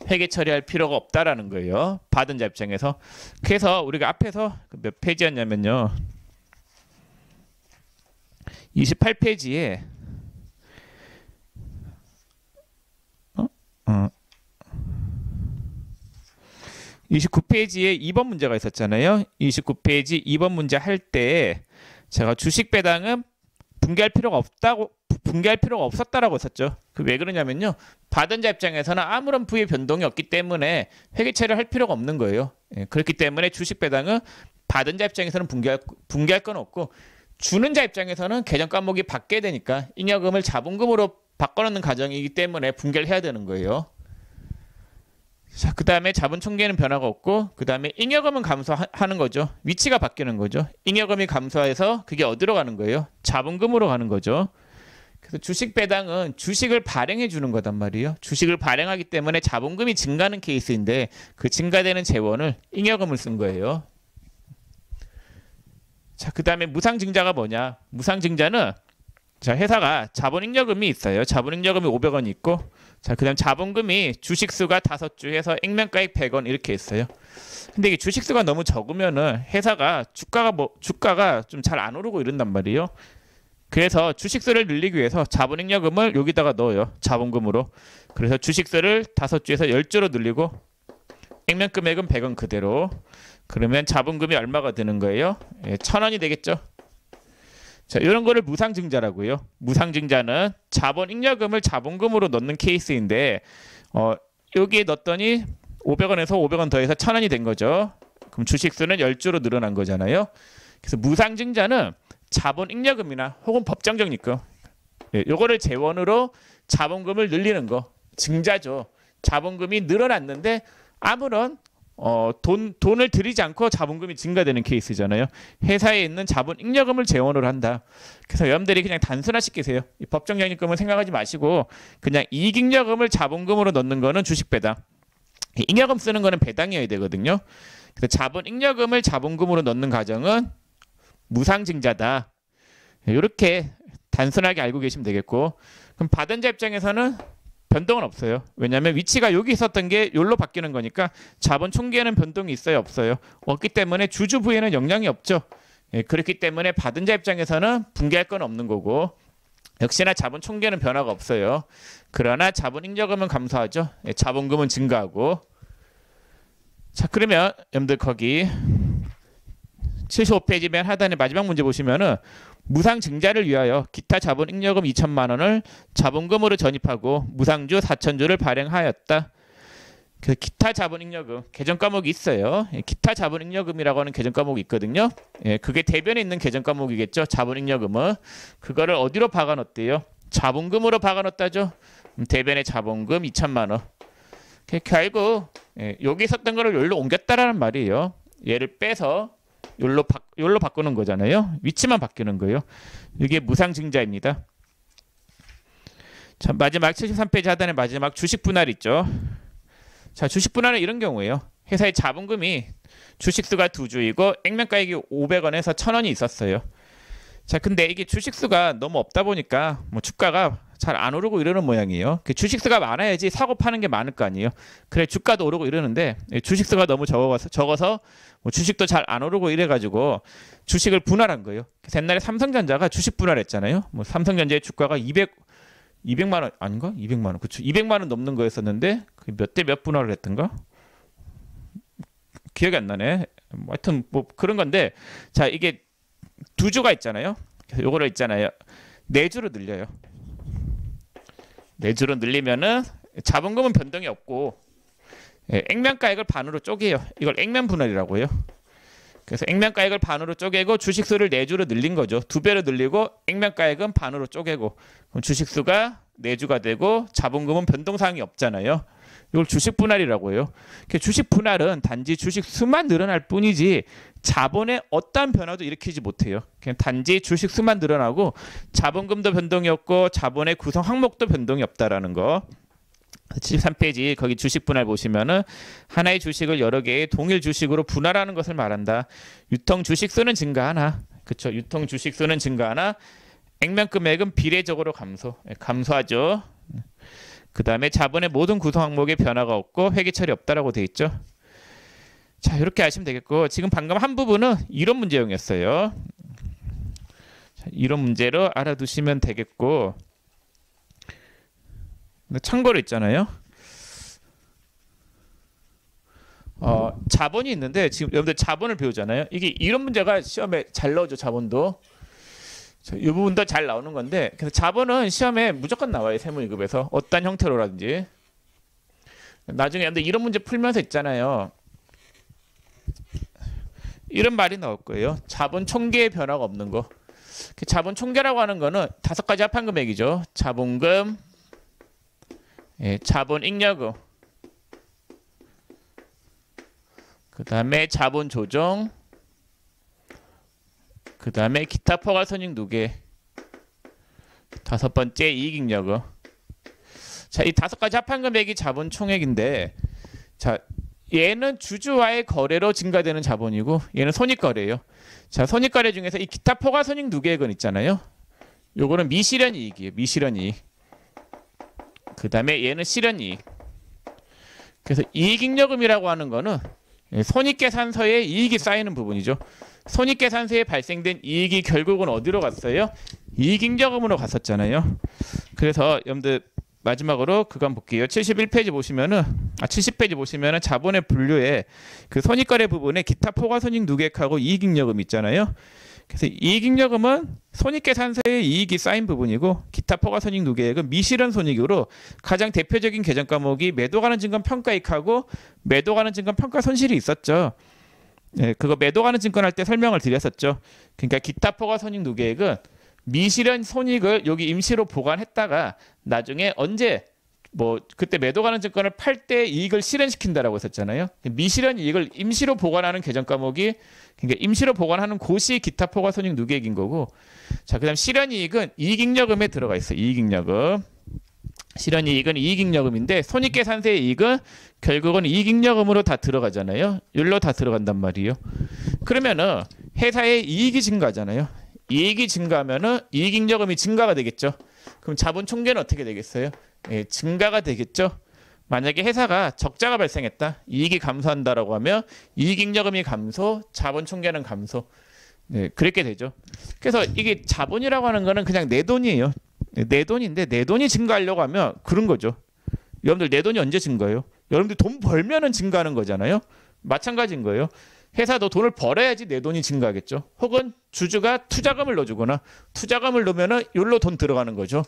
회계 처리할 필요가 없다라는 거예요. 받은 자 입장에서. 그래서 우리가 앞에서 몇 페이지였냐면요. 28페이지에 29페이지에 2번 문제가 있었잖아요. 29페이지 2번 문제 할 때 제가 주식 배당은 분개할 필요가 없었다라고 했었죠. 왜 그러냐면요. 받은 자 입장에서는 아무런 부의 변동이 없기 때문에 회계 처리를 할 필요가 없는 거예요. 그렇기 때문에 주식 배당은 받은 자 입장에서는 분개할 건 없고, 주는 자 입장에서는 계정 과목이 바뀌게 되니까 잉여금을 자본금으로 바꿔놓는 과정이기 때문에 분개를 해야 되는 거예요. 자, 그 다음에 자본 총계는 변화가 없고, 그 다음에 잉여금은 감소하는 거죠. 위치가 바뀌는 거죠. 잉여금이 감소해서 그게 어디로 가는 거예요? 자본금으로 가는 거죠. 그래서 주식 배당은 주식을 발행해 주는 거단 말이에요. 주식을 발행하기 때문에 자본금이 증가하는 케이스인데, 그 증가되는 재원을 잉여금을 쓴 거예요. 자, 그 다음에 무상증자가 뭐냐? 무상증자는 자, 회사가 자본잉여금이 있어요. 자본잉여금이 500원이 있고, 자, 그 다음 자본금이 주식수가 5주 해서 액면가액 100원 이렇게 있어요. 근데 이게 주식수가 너무 적으면은 회사가 주가가 좀 잘 안 오르고 이런단 말이에요. 그래서 주식수를 늘리기 위해서 자본잉여금을 여기다가 넣어요. 자본금으로. 그래서 주식수를 5주에서 10주로 늘리고 액면금액은 100원 그대로. 그러면 자본금이 얼마가 되는 거예요? 1000원이 되겠죠. 자, 이런 거를 무상증자라고요. 무상증자는 자본잉여금을 자본금으로 넣는 케이스인데, 여기에 넣었더니 500원에서 500원 더해서 1000원이 된 거죠. 그럼 주식수는 10주로 늘어난 거잖아요. 그래서 무상증자는 자본잉여금이나 혹은 법정적립금, 요거를 재원으로 자본금을 늘리는 거, 증자죠. 자본금이 늘어났는데 아무런 돈을 들이지 않고 자본금이 증가되는 케이스잖아요. 회사에 있는 자본잉여금을 재원으로 한다. 그래서 여러분들이 그냥 단순화시키세요. 이 법정적립금을 생각하지 마시고 그냥 이익잉여금을 자본금으로 넣는 거는 주식배당, 잉여금 쓰는 거는 배당이어야 되거든요. 그래서 자본잉여금을 자본금으로 넣는 과정은 무상증자다. 이렇게 단순하게 알고 계시면 되겠고, 그럼 받은 자 입장에서는 변동은 없어요. 왜냐하면 위치가 여기 있었던 게 여기로 바뀌는 거니까 자본 총계에는 변동이 있어요, 없어요? 없기 때문에 주주 부에는 영향이 없죠. 그렇기 때문에 받은 자 입장에서는 분개할 건 없는 거고, 역시나 자본 총계는 변화가 없어요. 그러나 자본잉여금은 감소하죠. 자본금은 증가하고. 자, 그러면 여러분들 거기 75페이지 맨 하단에 마지막 문제 보시면은 무상증자를 위하여 기타 자본잉여금 2천만 원을 자본금으로 전입하고 무상주 4천주를 발행하였다. 그 기타 자본잉여금 계정 과목이 있어요. 기타 자본잉여금이라고 하는 계정 과목이 있거든요. 그게 대변에 있는 계정 과목이겠죠. 자본잉여금은 그거를 어디로 박아넣었대요? 자본금으로 박아넣었다죠. 대변에 자본금 2천만 원. 결국 여기 있었던 거를 여기로 옮겼다라는 말이에요. 얘를 빼서 여기로 바꾸는 거잖아요. 위치만 바뀌는 거예요. 이게 무상증자입니다. 자, 마지막 73페이지 하단에 마지막 주식 분할 있죠. 자, 주식 분할은 이런 경우예요. 회사의 자본금이 주식수가 2주이고 액면가액이 500원에서 1000원이 있었어요. 자, 근데 이게 주식수가 너무 없다 보니까 뭐 주가가 잘 안 오르고 이러는 모양이에요. 주식수가 많아야지 사고 파는 게 많을 거 아니에요. 그래 주가도 오르고 이러는데 주식수가 너무 적어서 뭐 주식도 잘 안 오르고 이래가지고 주식을 분할한 거예요. 그래서 옛날에 삼성전자가 주식 분할했잖아요. 뭐 삼성전자의 주가가 200만 원 아닌가? 200만 원. 그렇죠. 200만 원 넘는 거였었는데 몇 대 몇 분할을 했던가? 기억이 안 나네. 하여튼 뭐 그런 건데, 자, 이게 두 주가 있잖아요. 그래서 요거를 있잖아요. 네 주로 늘려요. 네 주로 늘리면은 자본금은 변동이 없고 액면가액을 반으로 쪼개요. 이걸 액면 분할이라고 해요. 그래서 액면가액을 반으로 쪼개고 주식수를 4주로 늘린 거죠. 2배로 늘리고 액면가액은 반으로 쪼개고, 그럼 주식수가 4주가 되고 자본금은 변동사항이 없잖아요. 이걸 주식 분할이라고 해요. 주식 분할은 단지 주식 수만 늘어날 뿐이지 자본의 어떠한 변화도 일으키지 못해요. 그냥 단지 주식 수만 늘어나고 자본금도 변동이 없고 자본의 구성 항목도 변동이 없다라는 거. 73페이지 거기 주식 분할 보시면은 하나의 주식을 여러 개의 동일 주식으로 분할하는 것을 말한다. 유통 주식수는 증가하나, 그렇죠? 유통 주식수는 증가하나 액면 금액은 비례적으로 감소하죠. 그 다음에 자본의 모든 구성 항목에 변화가 없고 회계 처리 없다라고 돼 있죠. 자, 이렇게 아시면 되겠고, 지금 방금 한 부분은 이론 문제용이었어요. 자, 이론 문제로 알아두시면 되겠고, 참고로 있잖아요. 자본이 있는데 지금 여러분들 자본을 배우잖아요. 이게 이런 문제가 시험에 잘 나오죠. 자본도. 자, 이 부분도 잘 나오는 건데 그래서 자본은 시험에 무조건 나와요. 세무 2급에서 어떤 형태로라든지. 나중에 여러분들 이런 문제 풀면서 있잖아요. 이런 말이 나올 거예요. 자본 총계의 변화가 없는 거. 자본 총계라고 하는 거는 5가지 합한 금액이죠. 자본금, 예, 자본 잉여금, 그 다음에 자본 조정, 그 다음에 기타 포괄손익 누계, 5번째 이익 잉여금. 자, 이 5가지 합한 금액이 자본 총액인데, 자, 얘는 주주와의 거래로 증가되는 자본이고, 얘는 손익거래예요. 자, 손익거래 중에서 이 기타 포괄손익 누계액은 있잖아요. 요거는 미실현이익이에요. 미실현이익. 그 다음에 얘는 실현이익. 그래서 이익잉여금이라고 하는 거는 손익계산서에 이익이 쌓이는 부분이죠. 손익계산서에 발생된 이익이 결국은 어디로 갔어요? 이익잉여금으로 갔었잖아요. 그래서 여러분들 마지막으로 그거 한번 볼게요. 71페이지 보시면은 70페이지 보시면은 자본의 분류에 그 손익거래 부분에 기타 포괄손익 누계액하고 이익잉여금 있잖아요. 그래서 이익잉여금은 손익계산서에 이익이 쌓인 부분이고 기타 포괄손익 누계액은 미실현 손익으로 가장 대표적인 계정 과목이 매도가는 증권 평가익하고 매도가는 증권 평가 손실이 있었죠. 네, 그거 매도가는 증권 할 때 설명을 드렸었죠. 그러니까 기타 포괄손익 누계액은 미실현 손익을 여기 임시로 보관했다가 나중에 언제 뭐 그때 매도가는 증권을 팔 때 이익을 실현시킨다라고 했었잖아요. 미실현 이익을 임시로 보관하는 계정 과목이 그러니까 임시로 보관하는 곳이 기타 포괄손익 누계액인 거고, 자 그다음 실현이익은 이익잉여금에 들어가 있어요. 이익잉여금. 실현이익은 이익잉여금인데 손익계산서의 이익은 결국은 이익잉여금으로 다 들어가잖아요. 여기로 다 들어간단 말이에요. 그러면은 회사의 이익이 증가하잖아요. 이익이 증가하면은 이익잉여금이 증가가 되겠죠. 그럼 자본 총계는 어떻게 되겠어요? 예, 증가가 되겠죠. 만약에 회사가 적자가 발생했다, 이익이 감소한다라고 하면 이익잉여금이 감소, 자본 총계는 감소. 네, 그렇게 되죠. 그래서 이게 자본이라고 하는 거는 그냥 내 돈이에요. 내 돈인데 내 돈이 증가하려고 하면 그런 거죠. 여러분들 내 돈이 언제 증가해요? 여러분들 돈 벌면은 증가하는 거잖아요. 마찬가지인 거예요. 회사도 돈을 벌어야지 내 돈이 증가하겠죠. 혹은 주주가 투자금을 넣어주거나 투자금을 넣으면은 여기로 돈 들어가는 거죠.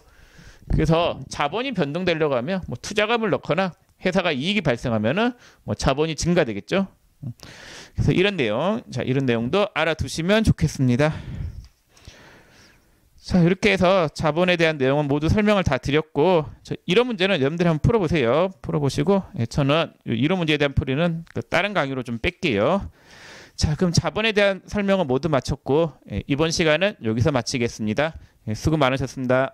그래서 자본이 변동되려고 하면 뭐 투자금을 넣거나 회사가 이익이 발생하면은 뭐 자본이 증가되겠죠. 그래서 이런 내용, 자 이런 내용도 알아두시면 좋겠습니다. 자 이렇게 해서 자본에 대한 내용은 모두 설명을 다 드렸고, 이런 문제는 여러분들이 한번 풀어보세요. 풀어보시고 저는 이런 문제에 대한 풀이는 다른 강의로 좀 뺄게요. 자 그럼 자본에 대한 설명은 모두 마쳤고 이번 시간은 여기서 마치겠습니다. 수고 많으셨습니다.